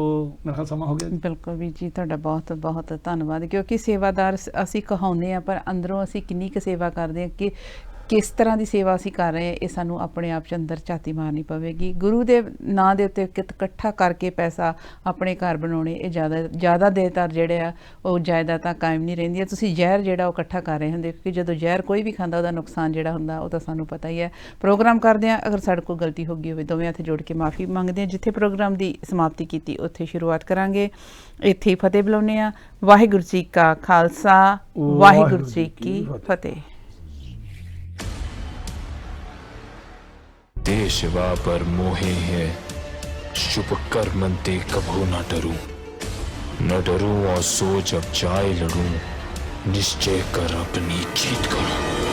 ਮੇਰੇ ਖਿਆਲ ਸਮਾਂ ਹੋ ਗਿਆ। ਬਿਲਕੁਲ ਵੀ ਜੀ, ਤੁਹਾਡਾ ਬਹੁਤ ਬਹੁਤ ਧੰਨਵਾਦ। ਕਿਉਂਕਿ ਸੇਵਾਦਾਰ ਅਸੀਂ ਕਹਾਉਂਦੇ ਆ, ਪਰ ਅੰਦਰੋਂ ਅਸੀਂ ਕਿੰਨੀ ਕੁ ਸੇਵਾ ਕਰਦੇ ਆ, ਕਿ ਕਿਸ ਤਰ੍ਹਾਂ ਦੀ ਸੇਵਾ ਅਸੀਂ ਕਰ ਰਹੇ ਹਾਂ ਇਹ ਸਾਨੂੰ ਆਪਣੇ ਆਪ 'ਚ ਅੰਦਰ ਝਾਤੀ ਮਾਰਨੀ ਪਵੇਗੀ। ਗੁਰੂ ਦੇ ਨਾਂ ਦੇ ਉੱਤੇ ਇਕੱਠਾ ਕਰਕੇ ਪੈਸਾ ਆਪਣੇ ਘਰ ਬਣਾਉਣੇ ਇਹ ਜ਼ਿਆਦਾ ਦੇਰ ਤੱਕ ਜਿਹੜੇ ਆ ਉਹ ਜਾਇਦਾਦਾਂ ਕਾਇਮ ਨਹੀਂ ਰਹਿੰਦੀਆਂ। ਤੁਸੀਂ ਜ਼ਹਿਰ ਜਿਹੜਾ ਉਹ ਇਕੱਠਾ ਕਰ ਰਹੇ ਹੁੰਦੇ, ਕਿਉਂਕਿ ਜਦੋਂ ਜ਼ਹਿਰ ਕੋਈ ਵੀ ਖਾਂਦਾ ਉਹਦਾ ਨੁਕਸਾਨ ਜਿਹੜਾ ਹੁੰਦਾ ਉਹ ਤਾਂ ਸਾਨੂੰ ਪਤਾ ਹੀ ਹੈ। ਪ੍ਰੋਗਰਾਮ ਕਰਦੇ ਹਾਂ, ਅਗਰ ਸਾਡੇ ਕੋਲ ਗਲਤੀ ਹੋ ਗਈ ਹੋਵੇ ਦੋਵੇਂ ਹੱਥ ਜੋੜ ਕੇ ਮਾਫੀ ਮੰਗਦੇ ਹਾਂ। ਜਿੱਥੇ ਪ੍ਰੋਗਰਾਮ ਦੀ ਸਮਾਪਤੀ ਕੀਤੀ ਉੱਥੇ ਸ਼ੁਰੂਆਤ ਕਰਾਂਗੇ, ਇੱਥੇ ਹੀ ਫਤਿਹ ਬੁਲਾਉਂਦੇ ਹਾਂ। ਵਾਹਿਗੁਰੂ ਜੀ ਕਾ ਖਾਲਸਾ, ਵਾਹਿਗੁਰੂ ਜੀ ਕੀ ਫਤਿਹ। देश वा पर मोहे है, शुभ कर्म ते कभू न डरूं, न डरूं और सोच अब जाए लड़ूं, निश्चय कर अपनी जीत करूं।